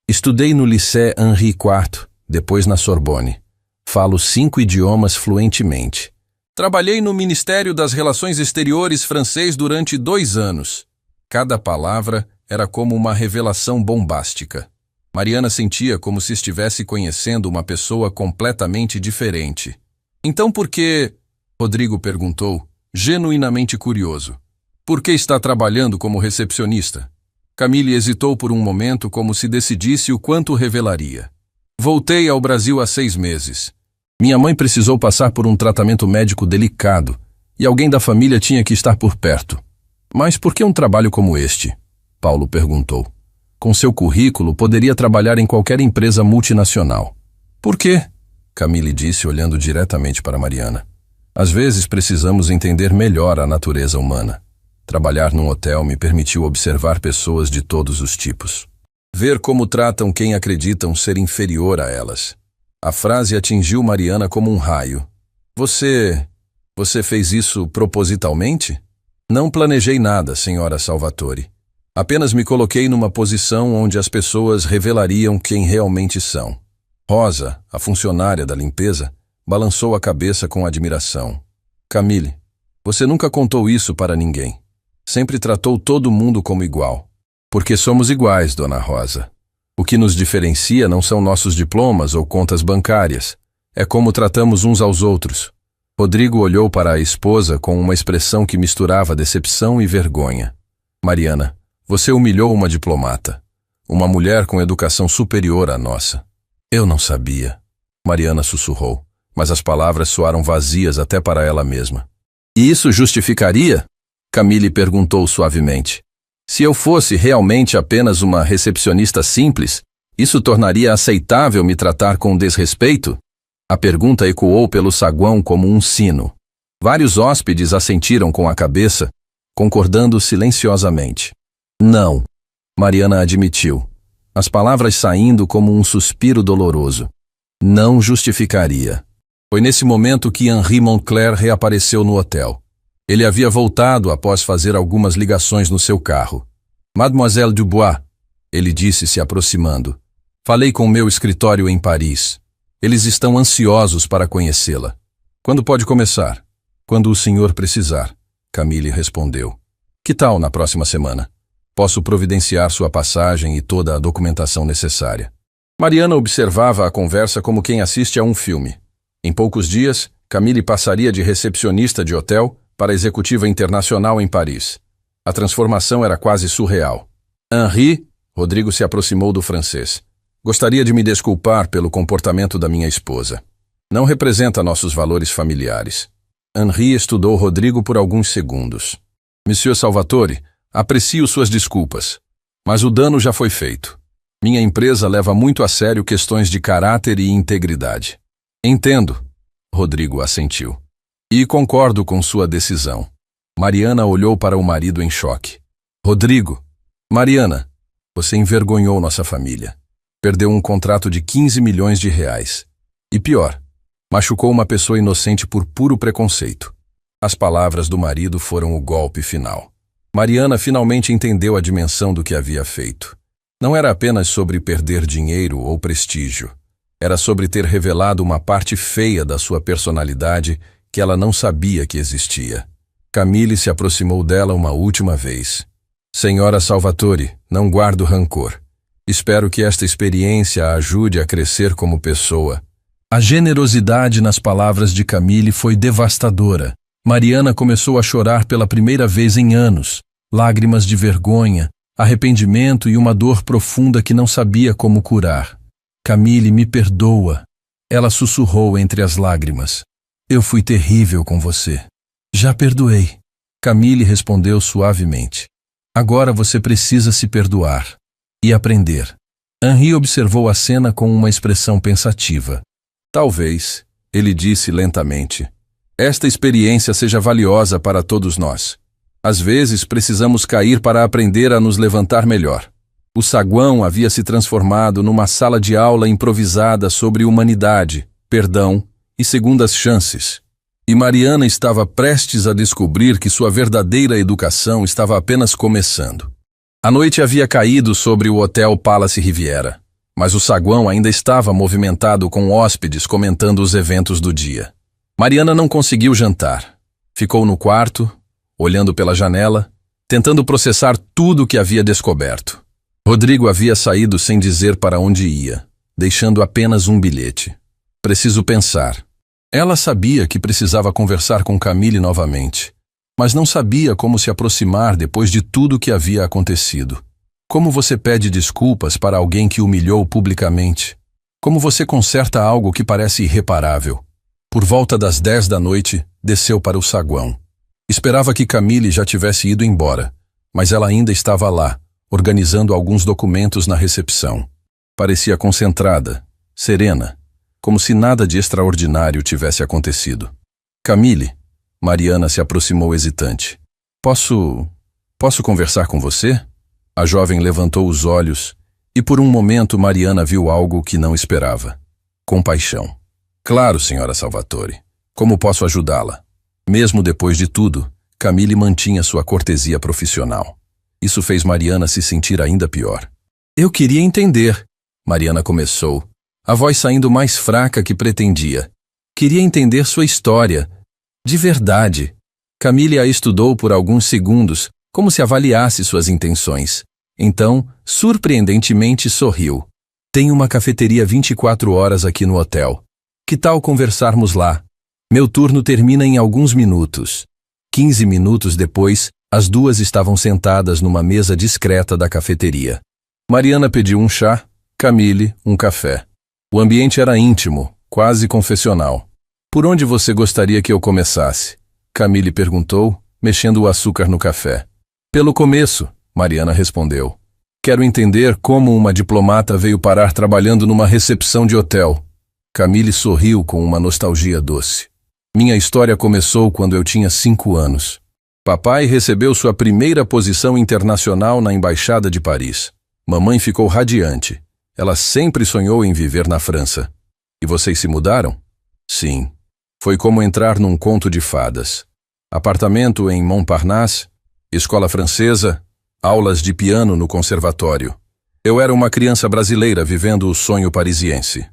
Estudei no Lycée Henri IV, depois na Sorbonne. Falo 5 idiomas fluentemente. Trabalhei no Ministério das Relações Exteriores francês durante 2 anos. Cada palavra era como uma revelação bombástica. Mariana sentia como se estivesse conhecendo uma pessoa completamente diferente. Então por que? Rodrigo perguntou, genuinamente curioso. Por que está trabalhando como recepcionista? Camille hesitou por um momento como se decidisse o quanto revelaria. Voltei ao Brasil há 6 meses. Minha mãe precisou passar por um tratamento médico delicado e alguém da família tinha que estar por perto. Mas por que um trabalho como este? Paulo perguntou. Com seu currículo, poderia trabalhar em qualquer empresa multinacional. Por quê? Camille disse, olhando diretamente para Mariana. Às vezes precisamos entender melhor a natureza humana. Trabalhar num hotel me permitiu observar pessoas de todos os tipos. Ver como tratam quem acreditam ser inferior a elas. A frase atingiu Mariana como um raio. Você fez isso propositalmente? Não planejei nada, senhora Salvatore. Apenas me coloquei numa posição onde as pessoas revelariam quem realmente são. Rosa, a funcionária da limpeza, balançou a cabeça com admiração. Camille, você nunca contou isso para ninguém. Sempre tratou todo mundo como igual. Porque somos iguais, dona Rosa. O que nos diferencia não são nossos diplomas ou contas bancárias. É como tratamos uns aos outros. Rodrigo olhou para a esposa com uma expressão que misturava decepção e vergonha. Mariana, você humilhou uma diplomata. Uma mulher com educação superior à nossa. Eu não sabia. Mariana sussurrou, mas as palavras soaram vazias até para ela mesma. E isso justificaria? Camille perguntou suavemente. Se eu fosse realmente apenas uma recepcionista simples, isso tornaria aceitável me tratar com desrespeito? A pergunta ecoou pelo saguão como um sino. Vários hóspedes assentiram com a cabeça, concordando silenciosamente. Não, Mariana admitiu, as palavras saindo como um suspiro doloroso. não justificaria. Foi nesse momento que Henri Montclair reapareceu no hotel. Ele havia voltado após fazer algumas ligações no seu carro. Mademoiselle Dubois, ele disse se aproximando. Falei com meu escritório em Paris. Eles estão ansiosos para conhecê-la. Quando pode começar? Quando o senhor precisar, Camille respondeu. Que tal na próxima semana? Posso providenciar sua passagem e toda a documentação necessária. Mariana observava a conversa como quem assiste a um filme. Em poucos dias, Camille passaria de recepcionista de hotel para executiva internacional em Paris. A transformação era quase surreal. Henri, Rodrigo se aproximou do francês. Gostaria de me desculpar pelo comportamento da minha esposa. Não representa nossos valores familiares. Henri estudou Rodrigo por alguns segundos. Monsieur Salvatore, aprecio suas desculpas, mas o dano já foi feito. Minha empresa leva muito a sério questões de caráter e integridade. Entendo, Rodrigo assentiu. E concordo com sua decisão. Mariana olhou para o marido em choque. Rodrigo, Mariana, você envergonhou nossa família. Perdeu um contrato de 15 milhões de reais. E pior, machucou uma pessoa inocente por puro preconceito. As palavras do marido foram o golpe final. Mariana finalmente entendeu a dimensão do que havia feito. Não era apenas sobre perder dinheiro ou prestígio. Era sobre ter revelado uma parte feia da sua personalidade que ela não sabia que existia. Camille se aproximou dela uma última vez. Senhora Salvatore, não guardo rancor. Espero que esta experiência a ajude a crescer como pessoa. A generosidade nas palavras de Camille foi devastadora. Mariana começou a chorar pela primeira vez em anos. Lágrimas de vergonha, arrependimento e uma dor profunda que não sabia como curar. Camille, me perdoa. Ela sussurrou entre as lágrimas. Eu fui terrível com você. Já perdoei. Camille respondeu suavemente. Agora você precisa se perdoar e aprender. Henri observou a cena com uma expressão pensativa. Talvez, ele disse lentamente, esta experiência seja valiosa para todos nós. Às vezes precisamos cair para aprender a nos levantar melhor. O saguão havia se transformado numa sala de aula improvisada sobre humanidade, perdão e segundas chances. E Mariana estava prestes a descobrir que sua verdadeira educação estava apenas começando. A noite havia caído sobre o Hotel Palace Riviera, mas o saguão ainda estava movimentado com hóspedes comentando os eventos do dia. Mariana não conseguiu jantar. Ficou no quarto, olhando pela janela, tentando processar tudo o que havia descoberto. Rodrigo havia saído sem dizer para onde ia, deixando apenas um bilhete. Preciso pensar. Ela sabia que precisava conversar com Camille novamente, mas não sabia como se aproximar depois de tudo o que havia acontecido. Como você pede desculpas para alguém que humilhou publicamente? Como você conserta algo que parece irreparável? Por volta das 10 da noite, desceu para o saguão. Esperava que Camille já tivesse ido embora, mas ela ainda estava lá, organizando alguns documentos na recepção. Parecia concentrada, serena, como se nada de extraordinário tivesse acontecido. Camille, Mariana se aproximou hesitante. Posso conversar com você? A jovem levantou os olhos e por um momento Mariana viu algo que não esperava. Compaixão. Claro, senhora Salvatore. Como posso ajudá-la? Mesmo depois de tudo, Camille mantinha sua cortesia profissional. Isso fez Mariana se sentir ainda pior. Eu queria entender, Mariana começou, a voz saindo mais fraca que pretendia. Queria entender sua história. De verdade. Camille a estudou por alguns segundos, como se avaliasse suas intenções. Então, surpreendentemente, sorriu. Tem uma cafeteria 24 horas aqui no hotel. Que tal conversarmos lá? Meu turno termina em alguns minutos. 15 minutos depois, as duas estavam sentadas numa mesa discreta da cafeteria. Mariana pediu um chá, Camille, um café. O ambiente era íntimo, quase confessional. Por onde você gostaria que eu começasse? Camille perguntou, mexendo o açúcar no café. Pelo começo, Mariana respondeu. Quero entender como uma diplomata veio parar trabalhando numa recepção de hotel. Camille sorriu com uma nostalgia doce. Minha história começou quando eu tinha 5 anos. Papai recebeu sua primeira posição internacional na Embaixada de Paris. Mamãe ficou radiante. Ela sempre sonhou em viver na França. E vocês se mudaram? Sim. Foi como entrar num conto de fadas. Apartamento em Montparnasse, escola francesa, aulas de piano no conservatório. Eu era uma criança brasileira vivendo o sonho parisiense.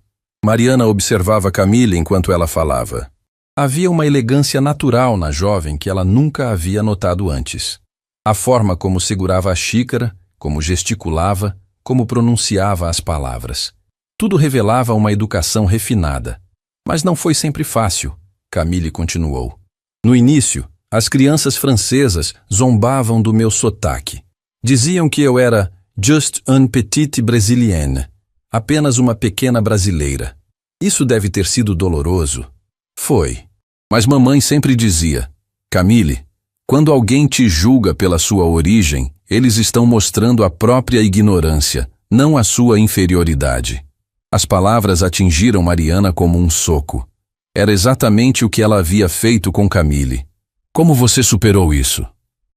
Mariana observava Camille enquanto ela falava. Havia uma elegância natural na jovem que ela nunca havia notado antes. A forma como segurava a xícara, como gesticulava, como pronunciava as palavras. Tudo revelava uma educação refinada. Mas não foi sempre fácil, Camille continuou. No início, as crianças francesas zombavam do meu sotaque. Diziam que eu era juste une petite brésilienne, apenas uma pequena brasileira. Isso deve ter sido doloroso. Foi. Mas mamãe sempre dizia, Camille, quando alguém te julga pela sua origem, eles estão mostrando a própria ignorância, não a sua inferioridade. As palavras atingiram Mariana como um soco. Era exatamente o que ela havia feito com Camille. Como você superou isso?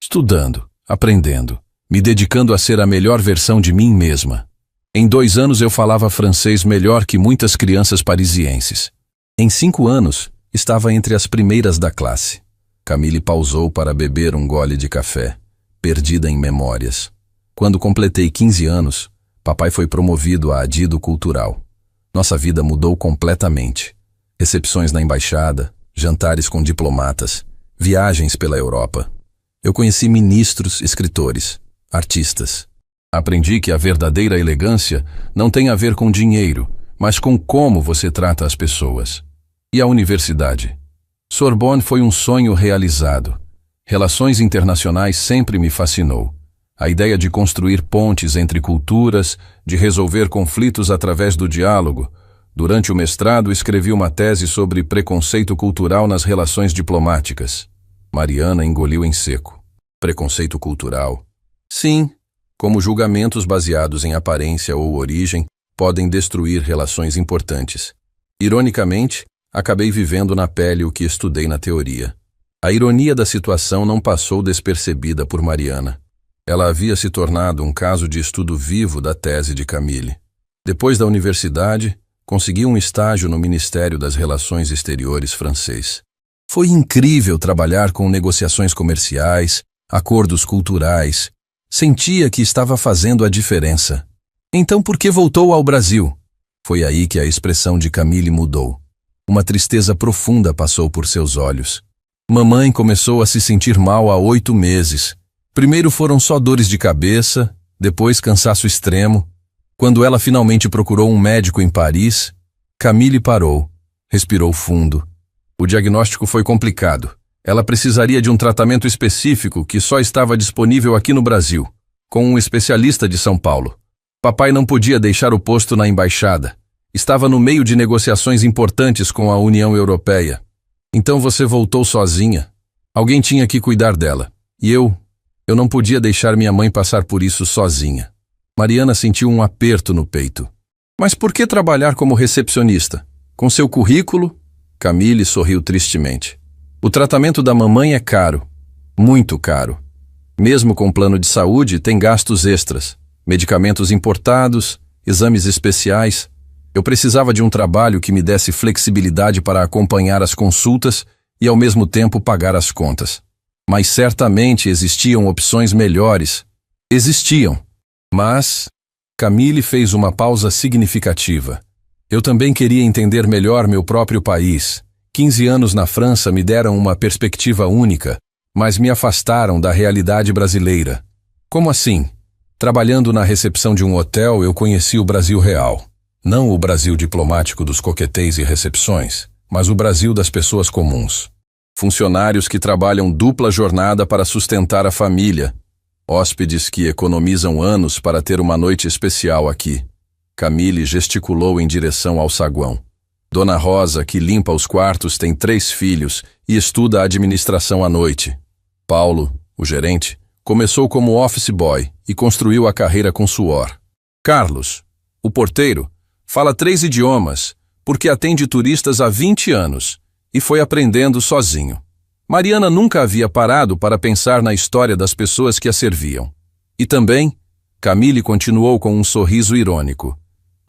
Estudando, aprendendo, me dedicando a ser a melhor versão de mim mesma. Em 2 anos eu falava francês melhor que muitas crianças parisienses. Em 5 anos, estava entre as primeiras da classe. Camille pausou para beber um gole de café, perdida em memórias. Quando completei 15 anos, papai foi promovido a adido cultural. Nossa vida mudou completamente. Recepções na embaixada, jantares com diplomatas, viagens pela Europa. Eu conheci ministros, escritores, artistas. Aprendi que a verdadeira elegância não tem a ver com dinheiro, mas com como você trata as pessoas. E a universidade? Sorbonne foi um sonho realizado. Relações internacionais sempre me fascinou. A ideia de construir pontes entre culturas, de resolver conflitos através do diálogo. Durante o mestrado, escrevi uma tese sobre preconceito cultural nas relações diplomáticas. Mariana engoliu em seco. Preconceito cultural? Sim, como julgamentos baseados em aparência ou origem podem destruir relações importantes. Ironicamente, acabei vivendo na pele o que estudei na teoria. A ironia da situação não passou despercebida por Mariana. Ela havia se tornado um caso de estudo vivo da tese de Camille. Depois da universidade, consegui um estágio no Ministério das Relações Exteriores francês. Foi incrível trabalhar com negociações comerciais, acordos culturais. Sentia que estava fazendo a diferença. Então por que voltou ao Brasil? Foi aí que a expressão de Camille mudou. Uma tristeza profunda passou por seus olhos. Mamãe começou a se sentir mal há 8 meses. Primeiro foram só dores de cabeça, depois cansaço extremo. Quando ela finalmente procurou um médico em Paris, Camille parou, respirou fundo. O diagnóstico foi complicado. Ela precisaria de um tratamento específico que só estava disponível aqui no Brasil, com um especialista de São Paulo. Papai não podia deixar o posto na embaixada. Estava no meio de negociações importantes com a União Europeia. Então você voltou sozinha. Alguém tinha que cuidar dela. E eu não podia deixar minha mãe passar por isso sozinha. Mariana sentiu um aperto no peito. Mas por que trabalhar como recepcionista? Com seu currículo? Camille sorriu tristemente. O tratamento da mamãe é caro. Muito caro. Mesmo com plano de saúde, tem gastos extras. Medicamentos importados, exames especiais. Eu precisava de um trabalho que me desse flexibilidade para acompanhar as consultas e ao mesmo tempo pagar as contas. Mas certamente existiam opções melhores. Existiam. Mas Camille fez uma pausa significativa. Eu também queria entender melhor meu próprio país. 15 anos na França me deram uma perspectiva única, mas me afastaram da realidade brasileira. Como assim? Trabalhando na recepção de um hotel, eu conheci o Brasil real. Não o Brasil diplomático dos coquetéis e recepções, mas o Brasil das pessoas comuns. Funcionários que trabalham dupla jornada para sustentar a família. Hóspedes que economizam anos para ter uma noite especial aqui. Camille gesticulou em direção ao saguão. Dona Rosa, que limpa os quartos, tem 3 filhos e estuda a administração à noite. Paulo, o gerente, começou como office boy e construiu a carreira com suor. Carlos, o porteiro, fala 3 idiomas, porque atende turistas há 20 anos, e foi aprendendo sozinho. Mariana nunca havia parado para pensar na história das pessoas que a serviam. E também, Camille continuou com um sorriso irônico.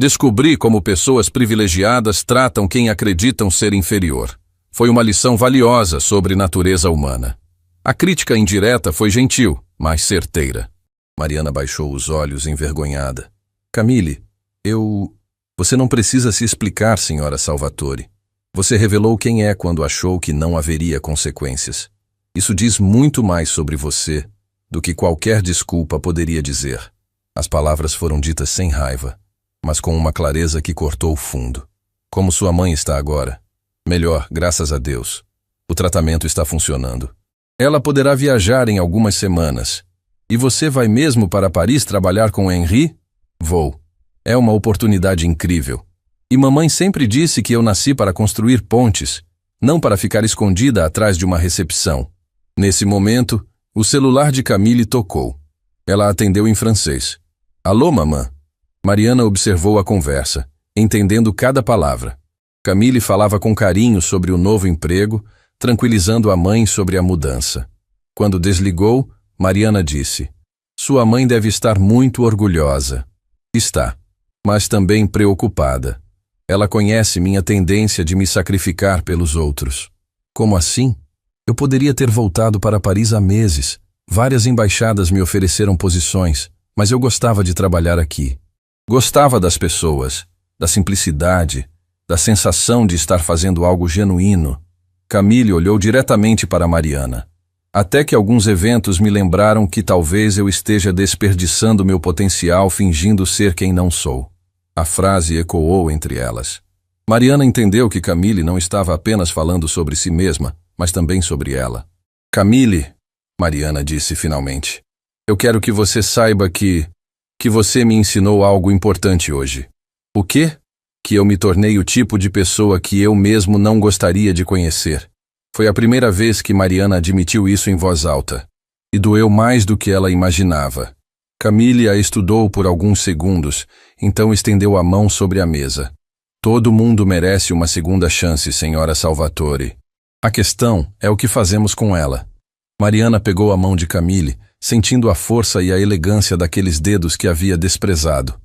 Descobri como pessoas privilegiadas tratam quem acreditam ser inferior. Foi uma lição valiosa sobre natureza humana. A crítica indireta foi gentil, mas certeira. Mariana baixou os olhos envergonhada. Camille, Você não precisa se explicar, senhora Salvatore. Você revelou quem é quando achou que não haveria consequências. Isso diz muito mais sobre você do que qualquer desculpa poderia dizer. As palavras foram ditas sem raiva, mas com uma clareza que cortou o fundo. Como sua mãe está agora? Melhor, graças a Deus. O tratamento está funcionando. Ela poderá viajar em algumas semanas. E você vai mesmo para Paris trabalhar com Henri? Vou. É uma oportunidade incrível. E mamãe sempre disse que eu nasci para construir pontes, não para ficar escondida atrás de uma recepção. Nesse momento, o celular de Camille tocou. Ela atendeu em francês. Alô, mamã? Mariana observou a conversa, entendendo cada palavra. Camille falava com carinho sobre o novo emprego, tranquilizando a mãe sobre a mudança. Quando desligou, Mariana disse: Sua mãe deve estar muito orgulhosa. Está, mas também preocupada. Ela conhece minha tendência de me sacrificar pelos outros. Como assim? Eu poderia ter voltado para Paris há meses. Várias embaixadas me ofereceram posições, mas eu gostava de trabalhar aqui. Gostava das pessoas, da simplicidade, da sensação de estar fazendo algo genuíno. Camille olhou diretamente para Mariana. Até que alguns eventos me lembraram que talvez eu esteja desperdiçando meu potencial fingindo ser quem não sou. A frase ecoou entre elas. Mariana entendeu que Camille não estava apenas falando sobre si mesma, mas também sobre ela. Camille, Mariana disse finalmente, eu quero que você saiba que você me ensinou algo importante hoje. O quê? Que eu me tornei o tipo de pessoa que eu mesmo não gostaria de conhecer. Foi a primeira vez que Mariana admitiu isso em voz alta. E doeu mais do que ela imaginava. Camille a estudou por alguns segundos, então estendeu a mão sobre a mesa. Todo mundo merece uma segunda chance, senhora Salvatore. A questão é o que fazemos com ela. Mariana pegou a mão de Camille, sentindo a força e a elegância daqueles dedos que havia desprezado.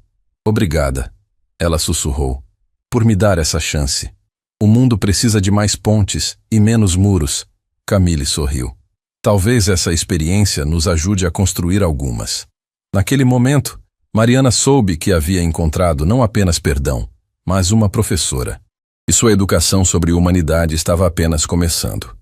Obrigada, ela sussurrou, por me dar essa chance. O mundo precisa de mais pontes e menos muros. Camille sorriu. Talvez essa experiência nos ajude a construir algumas. Naquele momento, Mariana soube que havia encontrado não apenas perdão, mas uma professora. E sua educação sobre humanidade estava apenas começando.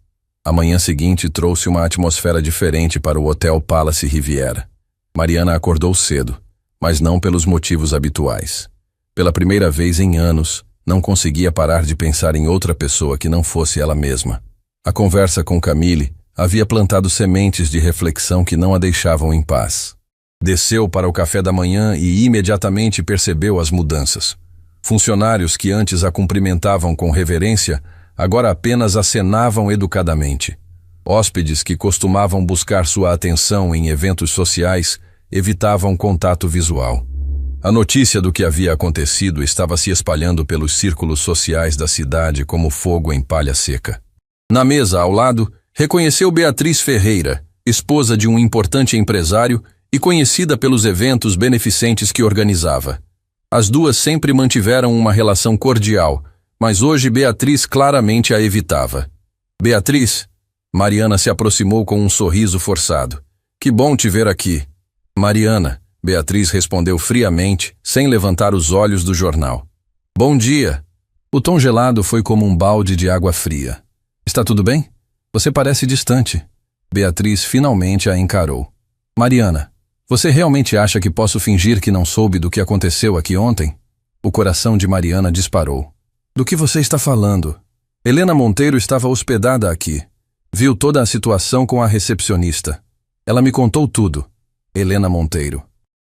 A manhã seguinte trouxe uma atmosfera diferente para o Hotel Palace Riviera. Mariana acordou cedo, mas não pelos motivos habituais. Pela primeira vez em anos, não conseguia parar de pensar em outra pessoa que não fosse ela mesma. A conversa com Camille havia plantado sementes de reflexão que não a deixavam em paz. Desceu para o café da manhã e imediatamente percebeu as mudanças. Funcionários que antes a cumprimentavam com reverência, agora apenas acenavam educadamente. Hóspedes que costumavam buscar sua atenção em eventos sociais, evitavam contato visual. A notícia do que havia acontecido estava se espalhando pelos círculos sociais da cidade como fogo em palha seca. Na mesa ao lado, reconheceu Beatriz Ferreira, esposa de um importante empresário e conhecida pelos eventos beneficentes que organizava. As duas sempre mantiveram uma relação cordial, mas hoje Beatriz claramente a evitava. Beatriz, Mariana se aproximou com um sorriso forçado. Que bom te ver aqui. Mariana, Beatriz respondeu friamente, sem levantar os olhos do jornal. Bom dia. O tom gelado foi como um balde de água fria. Está tudo bem? Você parece distante. Beatriz finalmente a encarou. Mariana, você realmente acha que posso fingir que não soube do que aconteceu aqui ontem? O coração de Mariana disparou. Do que você está falando? Helena Monteiro estava hospedada aqui. Viu toda a situação com a recepcionista. Ela me contou tudo. Helena Monteiro.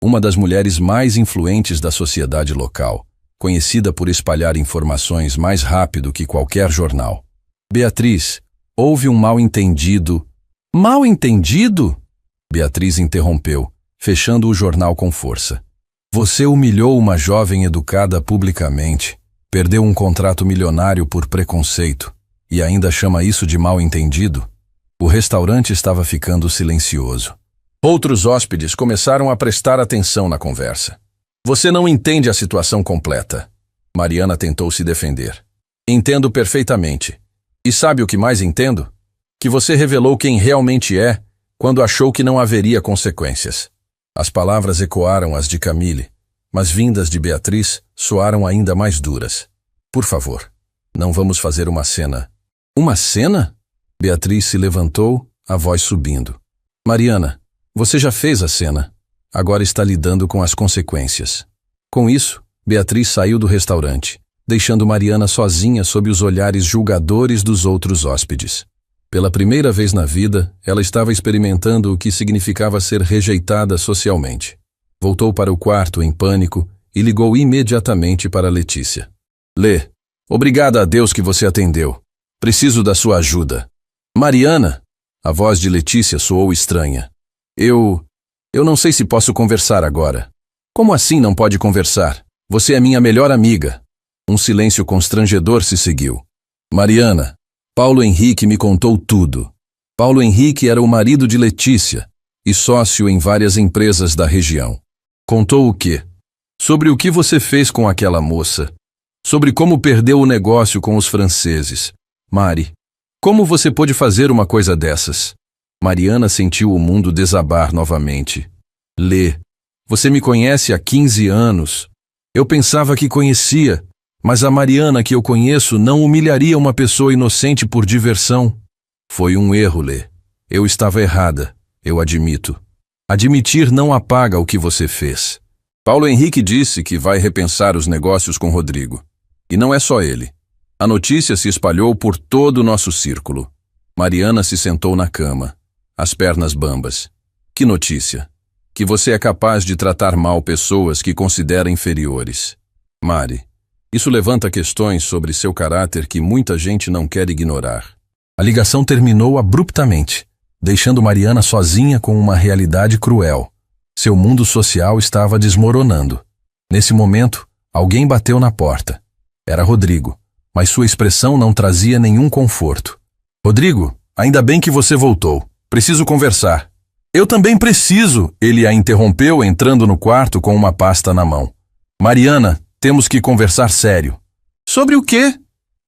Uma das mulheres mais influentes da sociedade local, conhecida por espalhar informações mais rápido que qualquer jornal. Beatriz, houve um mal-entendido. Mal-entendido? Beatriz interrompeu, fechando o jornal com força. Você humilhou uma jovem educada publicamente, perdeu um contrato milionário por preconceito e ainda chama isso de mal-entendido? O restaurante estava ficando silencioso. Outros hóspedes começaram a prestar atenção na conversa. Você não entende a situação completa. Mariana tentou se defender. Entendo perfeitamente. E sabe o que mais entendo? Que você revelou quem realmente é quando achou que não haveria consequências. As palavras ecoaram as de Camille, mas vindas de Beatriz soaram ainda mais duras. Por favor, não vamos fazer uma cena. Uma cena? Beatriz se levantou, a voz subindo. Mariana, você já fez a cena. Agora está lidando com as consequências. Com isso, Beatriz saiu do restaurante, deixando Mariana sozinha sob os olhares julgadores dos outros hóspedes. Pela primeira vez na vida, ela estava experimentando o que significava ser rejeitada socialmente. Voltou para o quarto em pânico e ligou imediatamente para Letícia. Lê, obrigada a Deus que você atendeu. Preciso da sua ajuda. Mariana? A voz de Letícia soou estranha. Eu não sei se posso conversar agora. Como assim não pode conversar? Você é minha melhor amiga. Um silêncio constrangedor se seguiu. Mariana, Paulo Henrique me contou tudo. Paulo Henrique era o marido de Letícia e sócio em várias empresas da região. Contou o quê? Sobre o que você fez com aquela moça. Sobre como perdeu o negócio com os franceses. Mari, como você pôde fazer uma coisa dessas? Mariana sentiu o mundo desabar novamente. Lê, você me conhece há 15 anos. Eu pensava que conhecia, mas a Mariana que eu conheço não humilharia uma pessoa inocente por diversão. Foi um erro, Lê. Eu estava errada, eu admito. Admitir não apaga o que você fez. Paulo Henrique disse que vai repensar os negócios com Rodrigo. E não é só ele. A notícia se espalhou por todo o nosso círculo. Mariana se sentou na cama, as pernas bambas. Que notícia? Que você é capaz de tratar mal pessoas que considera inferiores. Mari, isso levanta questões sobre seu caráter que muita gente não quer ignorar. A ligação terminou abruptamente, deixando Mariana sozinha com uma realidade cruel. Seu mundo social estava desmoronando. Nesse momento, alguém bateu na porta. Era Rodrigo, mas sua expressão não trazia nenhum conforto. Rodrigo, ainda bem que você voltou. Preciso conversar. Eu também preciso, ele a interrompeu entrando no quarto com uma pasta na mão. Mariana, temos que conversar sério. Sobre o quê?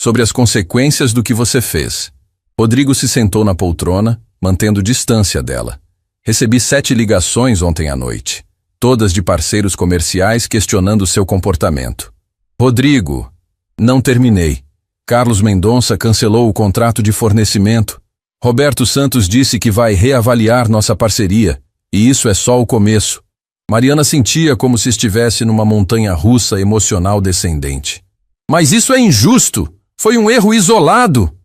Sobre as consequências do que você fez. Rodrigo se sentou na poltrona, mantendo distância dela. Recebi 7 ligações ontem à noite, todas de parceiros comerciais questionando seu comportamento. Rodrigo, não terminei. Carlos Mendonça cancelou o contrato de fornecimento. Roberto Santos disse que vai reavaliar nossa parceria, e isso é só o começo. Mariana sentia como se estivesse numa montanha-russa emocional descendente. Mas isso é injusto! Foi um erro isolado!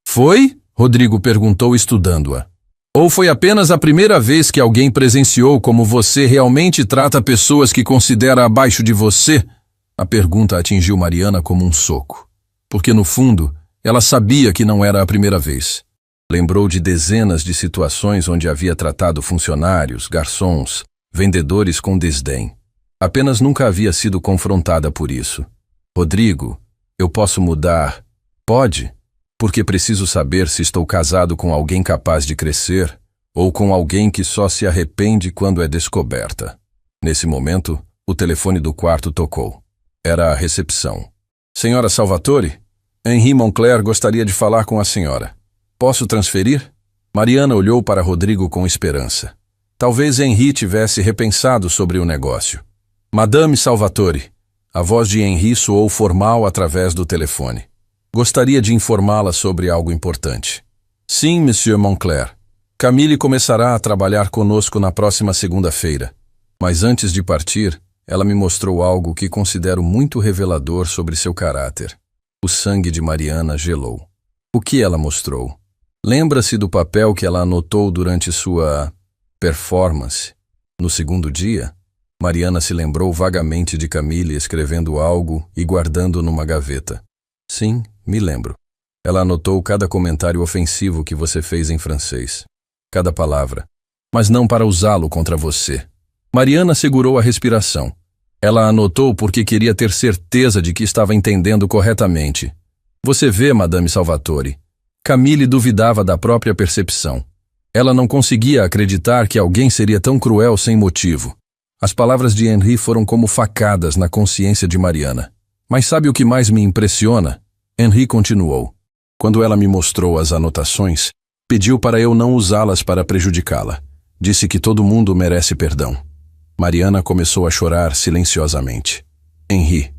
Foi? Rodrigo perguntou estudando-a. Ou foi apenas a primeira vez que alguém presenciou como você realmente trata pessoas que considera abaixo de você? A pergunta atingiu Mariana como um soco. Porque no fundo, ela sabia que não era a primeira vez. Lembrou de dezenas de situações onde havia tratado funcionários, garçons, vendedores com desdém. Apenas nunca havia sido confrontada por isso. Rodrigo, eu posso mudar? Pode? Porque preciso saber se estou casado com alguém capaz de crescer ou com alguém que só se arrepende quando é descoberta. Nesse momento, o telefone do quarto tocou. Era a recepção. Senhora Salvatore? Henri Moncler gostaria de falar com a senhora. Posso transferir? Mariana olhou para Rodrigo com esperança. Talvez Henri tivesse repensado sobre o negócio. Madame Salvatore. A voz de Henri soou formal através do telefone. Gostaria de informá-la sobre algo importante. Sim, Monsieur Moncler. Camille começará a trabalhar conosco na próxima segunda-feira. Mas antes de partir, ela me mostrou algo que considero muito revelador sobre seu caráter. O sangue de Mariana gelou. O que ela mostrou? Lembra-se do papel que ela anotou durante sua performance? No segundo dia, Mariana se lembrou vagamente de Camille escrevendo algo e guardando numa gaveta. Sim, me lembro. Ela anotou cada comentário ofensivo que você fez em francês. Cada palavra. Mas não para usá-lo contra você. Mariana segurou a respiração. Ela anotou porque queria ter certeza de que estava entendendo corretamente. Você vê, Madame Salvatore. Camille duvidava da própria percepção. Ela não conseguia acreditar que alguém seria tão cruel sem motivo. As palavras de Henri foram como facadas na consciência de Mariana. Mas sabe o que mais me impressiona? Henri continuou. Quando ela me mostrou as anotações, pediu para eu não usá-las para prejudicá-la. Disse que todo mundo merece perdão. Mariana começou a chorar silenciosamente. Henri,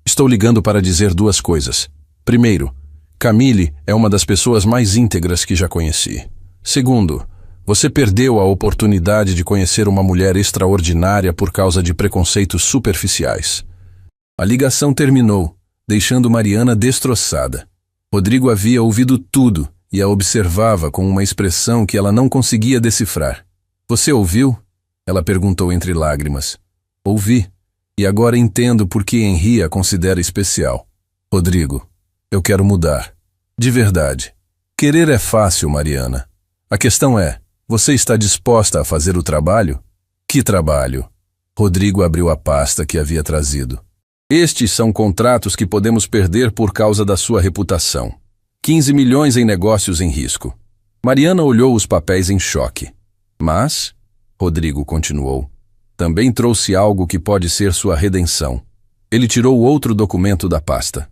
estou ligando para dizer duas coisas. Primeiro, Camille é uma das pessoas mais íntegras que já conheci. Segundo, você perdeu a oportunidade de conhecer uma mulher extraordinária por causa de preconceitos superficiais. A ligação terminou, deixando Mariana destroçada. Rodrigo havia ouvido tudo e a observava com uma expressão que ela não conseguia decifrar. Você ouviu? Ela perguntou entre lágrimas. Ouvi, e agora entendo por que Henri a considera especial. Rodrigo, eu quero mudar. De verdade. Querer é fácil, Mariana. A questão é, você está disposta a fazer o trabalho? Que trabalho? Rodrigo abriu a pasta que havia trazido. Estes são contratos que podemos perder por causa da sua reputação. 15 milhões em negócios em risco. Mariana olhou os papéis em choque. Mas, Rodrigo continuou, também trouxe algo que pode ser sua redenção. Ele tirou outro documento da pasta.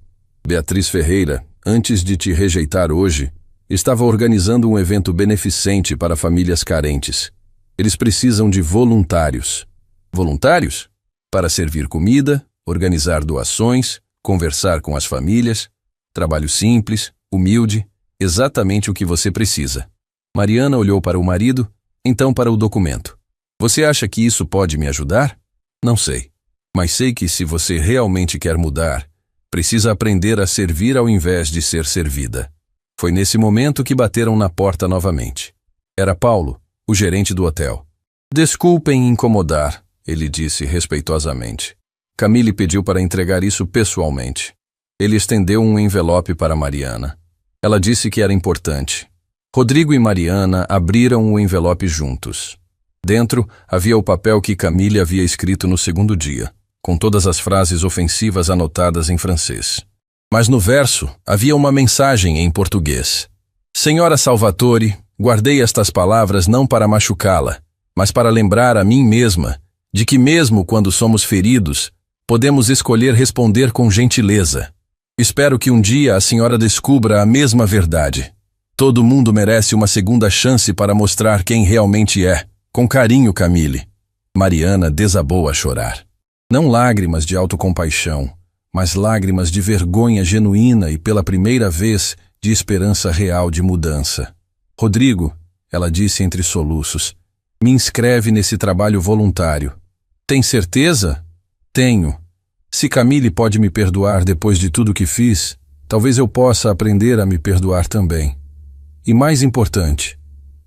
Beatriz Ferreira, antes de te rejeitar hoje, estava organizando um evento beneficente para famílias carentes. Eles precisam de voluntários. Voluntários? Para servir comida, organizar doações, conversar com as famílias. Trabalho simples, humilde, exatamente o que você precisa. Mariana olhou para o marido, então para o documento. Você acha que isso pode me ajudar? Não sei. Mas sei que se você realmente quer mudar, precisa aprender a servir ao invés de ser servida. Foi nesse momento que bateram na porta novamente. Era Paulo, o gerente do hotel. Desculpem incomodar, ele disse respeitosamente. Camille pediu para entregar isso pessoalmente. Ele estendeu um envelope para Mariana. Ela disse que era importante. Rodrigo e Mariana abriram o envelope juntos. Dentro havia o papel que Camille havia escrito no segundo dia, com todas as frases ofensivas anotadas em francês. Mas no verso havia uma mensagem em português. Senhora Salvatore, guardei estas palavras não para machucá-la, mas para lembrar a mim mesma de que mesmo quando somos feridos, podemos escolher responder com gentileza. Espero que um dia a senhora descubra a mesma verdade. Todo mundo merece uma segunda chance para mostrar quem realmente é. Com carinho, Camille. Mariana desabou a chorar. Não lágrimas de autocompaixão, mas lágrimas de vergonha genuína e, pela primeira vez, de esperança real de mudança. Rodrigo, ela disse entre soluços, me inscreve nesse trabalho voluntário. Tem certeza? Tenho. Se Camille pode me perdoar depois de tudo que fiz, talvez eu possa aprender a me perdoar também. E mais importante,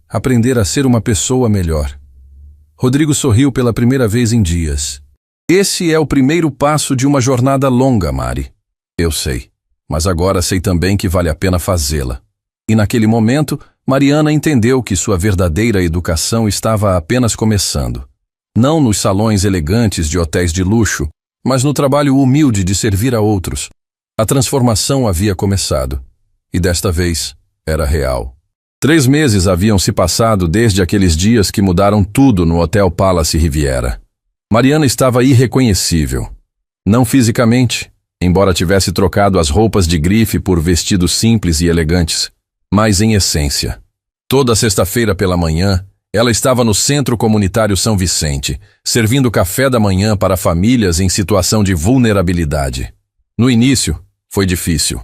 aprender a ser uma pessoa melhor. Rodrigo sorriu pela primeira vez em dias. Esse é o primeiro passo de uma jornada longa, Mari. Eu sei, mas agora sei também que vale a pena fazê-la. E naquele momento, Mariana entendeu que sua verdadeira educação estava apenas começando. Não nos salões elegantes de hotéis de luxo, mas no trabalho humilde de servir a outros. A transformação havia começado. E desta vez, era real. 3 meses haviam se passado desde aqueles dias que mudaram tudo no Hotel Palace Riviera. Mariana estava irreconhecível. Não fisicamente, embora tivesse trocado as roupas de grife por vestidos simples e elegantes, mas em essência. Toda sexta-feira pela manhã, ela estava no Centro Comunitário São Vicente, servindo café da manhã para famílias em situação de vulnerabilidade. No início, foi difícil.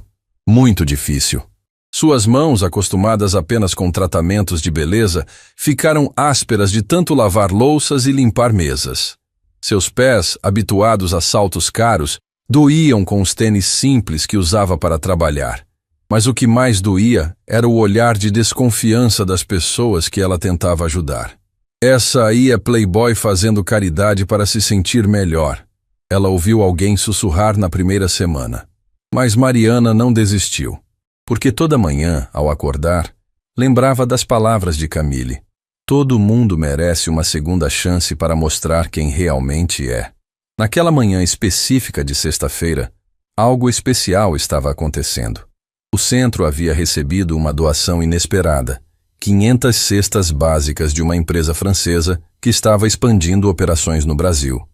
Muito difícil. Suas mãos, acostumadas apenas com tratamentos de beleza, ficaram ásperas de tanto lavar louças e limpar mesas. Seus pés, habituados a saltos caros, doíam com os tênis simples que usava para trabalhar. Mas o que mais doía era o olhar de desconfiança das pessoas que ela tentava ajudar. Essa aí é playboy fazendo caridade para se sentir melhor. Ela ouviu alguém sussurrar na primeira semana. Mas Mariana não desistiu. Porque toda manhã, ao acordar, lembrava das palavras de Camille. Todo mundo merece uma segunda chance para mostrar quem realmente é. Naquela manhã específica de sexta-feira, algo especial estava acontecendo. O centro havia recebido uma doação inesperada, 500 cestas básicas de uma empresa francesa que estava expandindo operações no Brasil.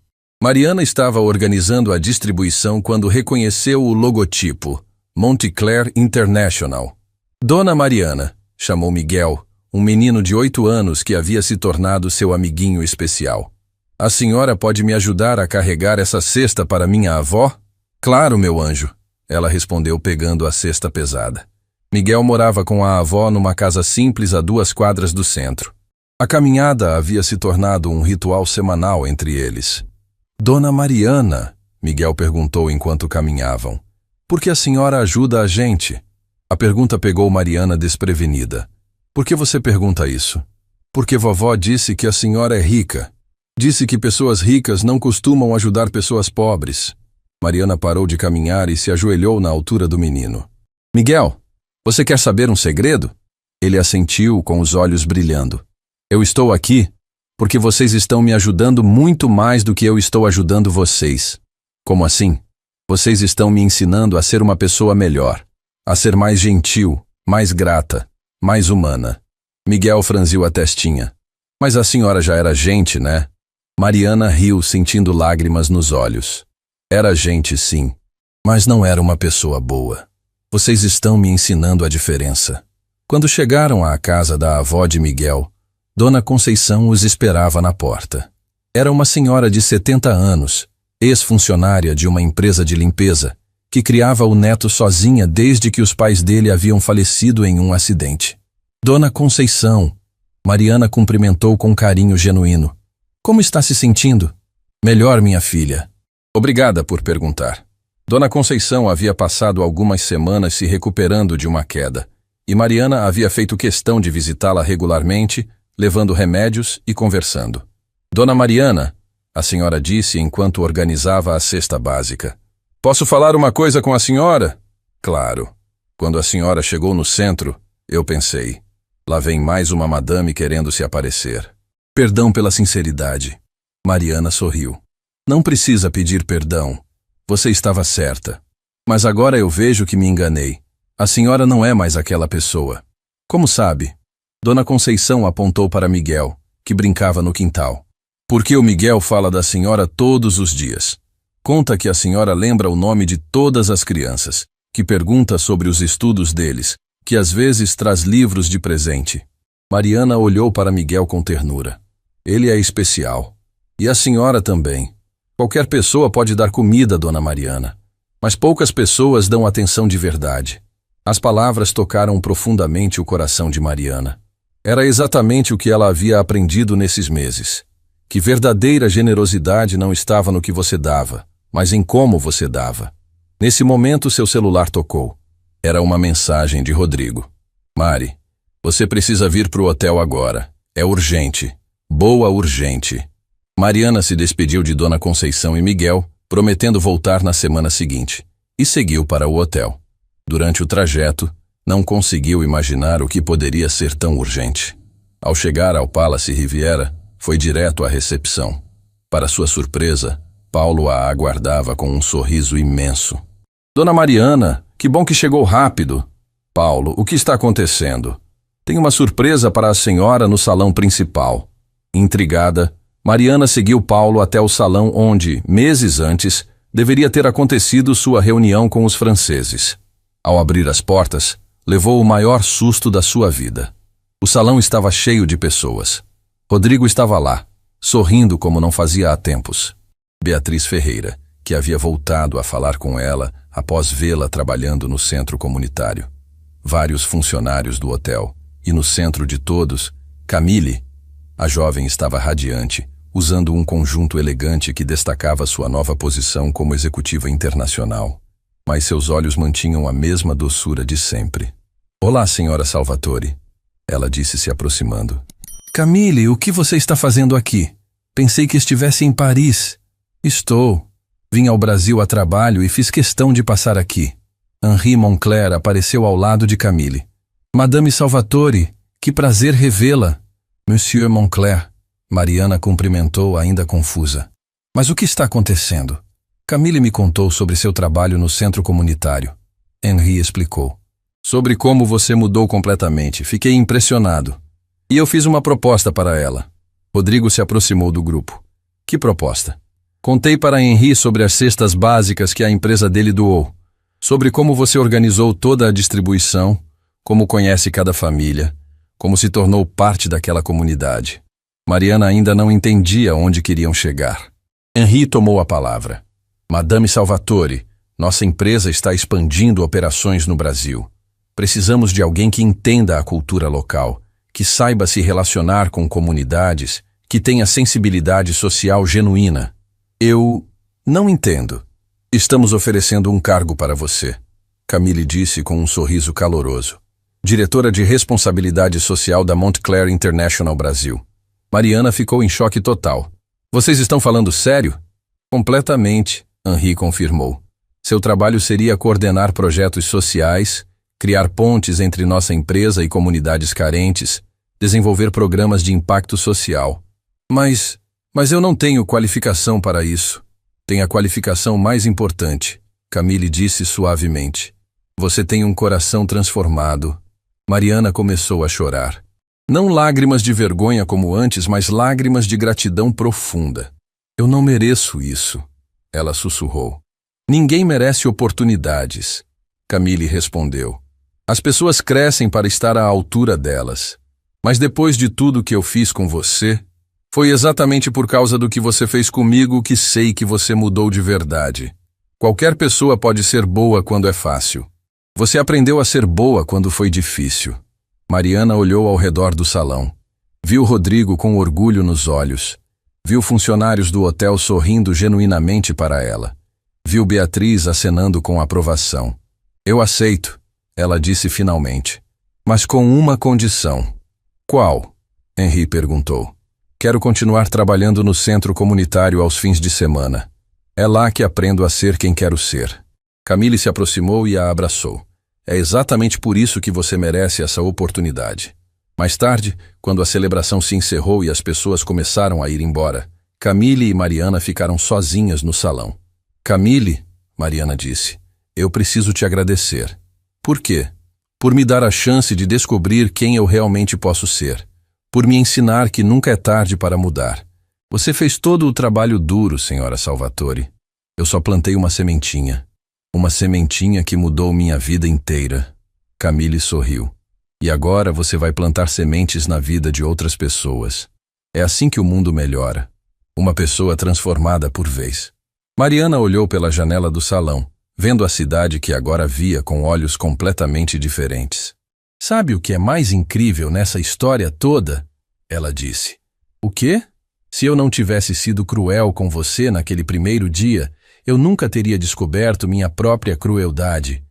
Mariana estava organizando a distribuição quando reconheceu o logotipo Montclair International. Dona Mariana, chamou Miguel, um menino de 8 anos que havia se tornado seu amiguinho especial. A senhora pode me ajudar a carregar essa cesta para minha avó? Claro, meu anjo, ela respondeu pegando a cesta pesada. Miguel morava com a avó numa casa simples a 2 quadras do centro. A caminhada havia se tornado um ritual semanal entre eles. Dona Mariana, Miguel perguntou enquanto caminhavam, por que a senhora ajuda a gente? A pergunta pegou Mariana desprevenida. Por que você pergunta isso? Porque vovó disse que a senhora é rica. Disse que pessoas ricas não costumam ajudar pessoas pobres. Mariana parou de caminhar e se ajoelhou na altura do menino. Miguel, você quer saber um segredo? Ele assentiu com os olhos brilhando. Eu estou aqui porque vocês estão me ajudando muito mais do que eu estou ajudando vocês. Como assim? Vocês estão me ensinando a ser uma pessoa melhor, a ser mais gentil, mais grata, mais humana. Miguel franziu a testinha. Mas a senhora já era gente, né? Mariana riu, sentindo lágrimas nos olhos. Era gente, sim, mas não era uma pessoa boa. Vocês estão me ensinando a diferença. Quando chegaram à casa da avó de Miguel, Dona Conceição os esperava na porta. Era uma senhora de 70 anos, ex-funcionária de uma empresa de limpeza, que criava o neto sozinha desde que os pais dele haviam falecido em um acidente. Dona Conceição, Mariana cumprimentou com carinho genuíno. Como está se sentindo? Melhor, minha filha. Obrigada por perguntar. Dona Conceição havia passado algumas semanas se recuperando de uma queda, e Mariana havia feito questão de visitá-la regularmente, levando remédios e conversando. Dona Mariana, a senhora disse enquanto organizava a cesta básica. Posso falar uma coisa com a senhora? Claro. Quando a senhora chegou no centro, eu pensei, lá vem mais uma madame querendo se aparecer. Perdão pela sinceridade. Mariana sorriu. Não precisa pedir perdão. Você estava certa. Mas agora eu vejo que me enganei. A senhora não é mais aquela pessoa. Como sabe? Dona Conceição apontou para Miguel, que brincava no quintal. Porque o Miguel fala da senhora todos os dias. Conta que a senhora lembra o nome de todas as crianças, que pergunta sobre os estudos deles, que às vezes traz livros de presente. Mariana olhou para Miguel com ternura. Ele é especial. E a senhora também. Qualquer pessoa pode dar comida, Dona Mariana, mas poucas pessoas dão atenção de verdade. As palavras tocaram profundamente o coração de Mariana. Era exatamente o que ela havia aprendido nesses meses. Que verdadeira generosidade não estava no que você dava, mas em como você dava. Nesse momento, seu celular tocou. Era uma mensagem de Rodrigo. Mari, você precisa vir para o hotel agora. É urgente. Boa urgente. Mariana se despediu de Dona Conceição e Miguel, prometendo voltar na semana seguinte, e seguiu para o hotel. Durante o trajeto, não conseguiu imaginar o que poderia ser tão urgente. Ao chegar ao Palace Riviera, foi direto à recepção. Para sua surpresa, Paulo a aguardava com um sorriso imenso. Dona Mariana, que bom que chegou rápido. Paulo, o que está acontecendo? Tem uma surpresa para a senhora no salão principal. Intrigada, Mariana seguiu Paulo até o salão onde, meses antes, deveria ter acontecido sua reunião com os franceses. Ao abrir as portas, levou o maior susto da sua vida. O salão estava cheio de pessoas. Rodrigo estava lá, sorrindo como não fazia há tempos. Beatriz Ferreira, que havia voltado a falar com ela após vê-la trabalhando no centro comunitário. Vários funcionários do hotel, e no centro de todos, Camille. A jovem estava radiante, usando um conjunto elegante que destacava sua nova posição como executiva internacional. Mas seus olhos mantinham a mesma doçura de sempre. Olá, senhora Salvatore, ela disse se aproximando. Camille, o que você está fazendo aqui? Pensei que estivesse em Paris. Estou. Vim ao Brasil a trabalho e fiz questão de passar aqui. Henri Moncler apareceu ao lado de Camille. Madame Salvatore, que prazer revê-la. Monsieur Moncler. Mariana cumprimentou, ainda confusa. Mas o que está acontecendo? Camille me contou sobre seu trabalho no centro comunitário. Henri explicou. Sobre como você mudou completamente. Fiquei impressionado. E eu fiz uma proposta para ela. Rodrigo se aproximou do grupo. Que proposta? Contei para Henri sobre as cestas básicas que a empresa dele doou. Sobre como você organizou toda a distribuição, como conhece cada família, como se tornou parte daquela comunidade. Mariana ainda não entendia onde queriam chegar. Henri tomou a palavra. Madame Salvatore, nossa empresa está expandindo operações no Brasil. Precisamos de alguém que entenda a cultura local, que saiba se relacionar com comunidades, que tenha sensibilidade social genuína. Eu não entendo. Estamos oferecendo um cargo para você, Camille disse com um sorriso caloroso. Diretora de Responsabilidade Social da Montclair International Brasil. Mariana ficou em choque total. Vocês estão falando sério? Completamente, Henri confirmou. Seu trabalho seria coordenar projetos sociais, criar pontes entre nossa empresa e comunidades carentes, desenvolver programas de impacto social. Mas eu não tenho qualificação para isso. Tem a qualificação mais importante, Camille disse suavemente. Você tem um coração transformado. Mariana começou a chorar. Não lágrimas de vergonha como antes, mas lágrimas de gratidão profunda. Eu não mereço isso, ela sussurrou. Ninguém merece oportunidades, Camille respondeu. As pessoas crescem para estar à altura delas. Mas depois de tudo que eu fiz com você, foi exatamente por causa do que você fez comigo que sei que você mudou de verdade. Qualquer pessoa pode ser boa quando é fácil. Você aprendeu a ser boa quando foi difícil. Mariana olhou ao redor do salão. Viu Rodrigo com orgulho nos olhos. Viu funcionários do hotel sorrindo genuinamente para ela. Viu Beatriz acenando com aprovação. Eu aceito, ela disse finalmente. Mas com uma condição. Qual? Henri perguntou. Quero continuar trabalhando no centro comunitário aos fins de semana. É lá que aprendo a ser quem quero ser. Camille se aproximou e a abraçou. É exatamente por isso que você merece essa oportunidade. Mais tarde, quando a celebração se encerrou e as pessoas começaram a ir embora, Camille e Mariana ficaram sozinhas no salão. Camille, Mariana disse, eu preciso te agradecer. Por quê? Por me dar a chance de descobrir quem eu realmente posso ser. Por me ensinar que nunca é tarde para mudar. Você fez todo o trabalho duro, senhora Salvatore. Eu só plantei uma sementinha. Uma sementinha que mudou minha vida inteira. Camille sorriu. E agora você vai plantar sementes na vida de outras pessoas. É assim que o mundo melhora. Uma pessoa transformada por vez. Mariana olhou pela janela do salão, vendo a cidade que agora via com olhos completamente diferentes. Sabe o que é mais incrível nessa história toda? Ela disse. O quê? Se eu não tivesse sido cruel com você naquele primeiro dia, eu nunca teria descoberto minha própria crueldade.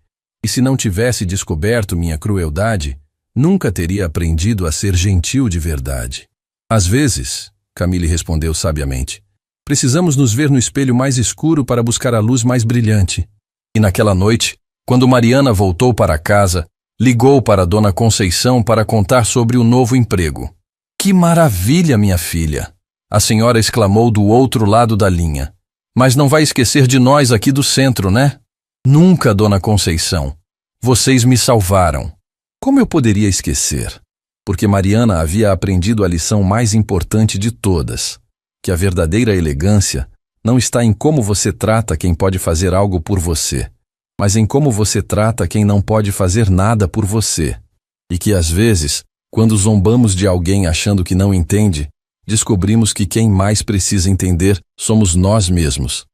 E se não tivesse descoberto minha crueldade, nunca teria aprendido a ser gentil de verdade. Às vezes, Camille respondeu sabiamente, precisamos nos ver no espelho mais escuro para buscar a luz mais brilhante. E naquela noite, quando Mariana voltou para casa, ligou para Dona Conceição para contar sobre o novo emprego. Que maravilha, minha filha! A senhora exclamou do outro lado da linha. Mas não vai esquecer de nós aqui do centro, né? Nunca, Dona Conceição. Vocês me salvaram. Como eu poderia esquecer? Porque Mariana havia aprendido a lição mais importante de todas, que a verdadeira elegância não está em como você trata quem pode fazer algo por você, mas em como você trata quem não pode fazer nada por você. E que às vezes, quando zombamos de alguém achando que não entende, descobrimos que quem mais precisa entender somos nós mesmos.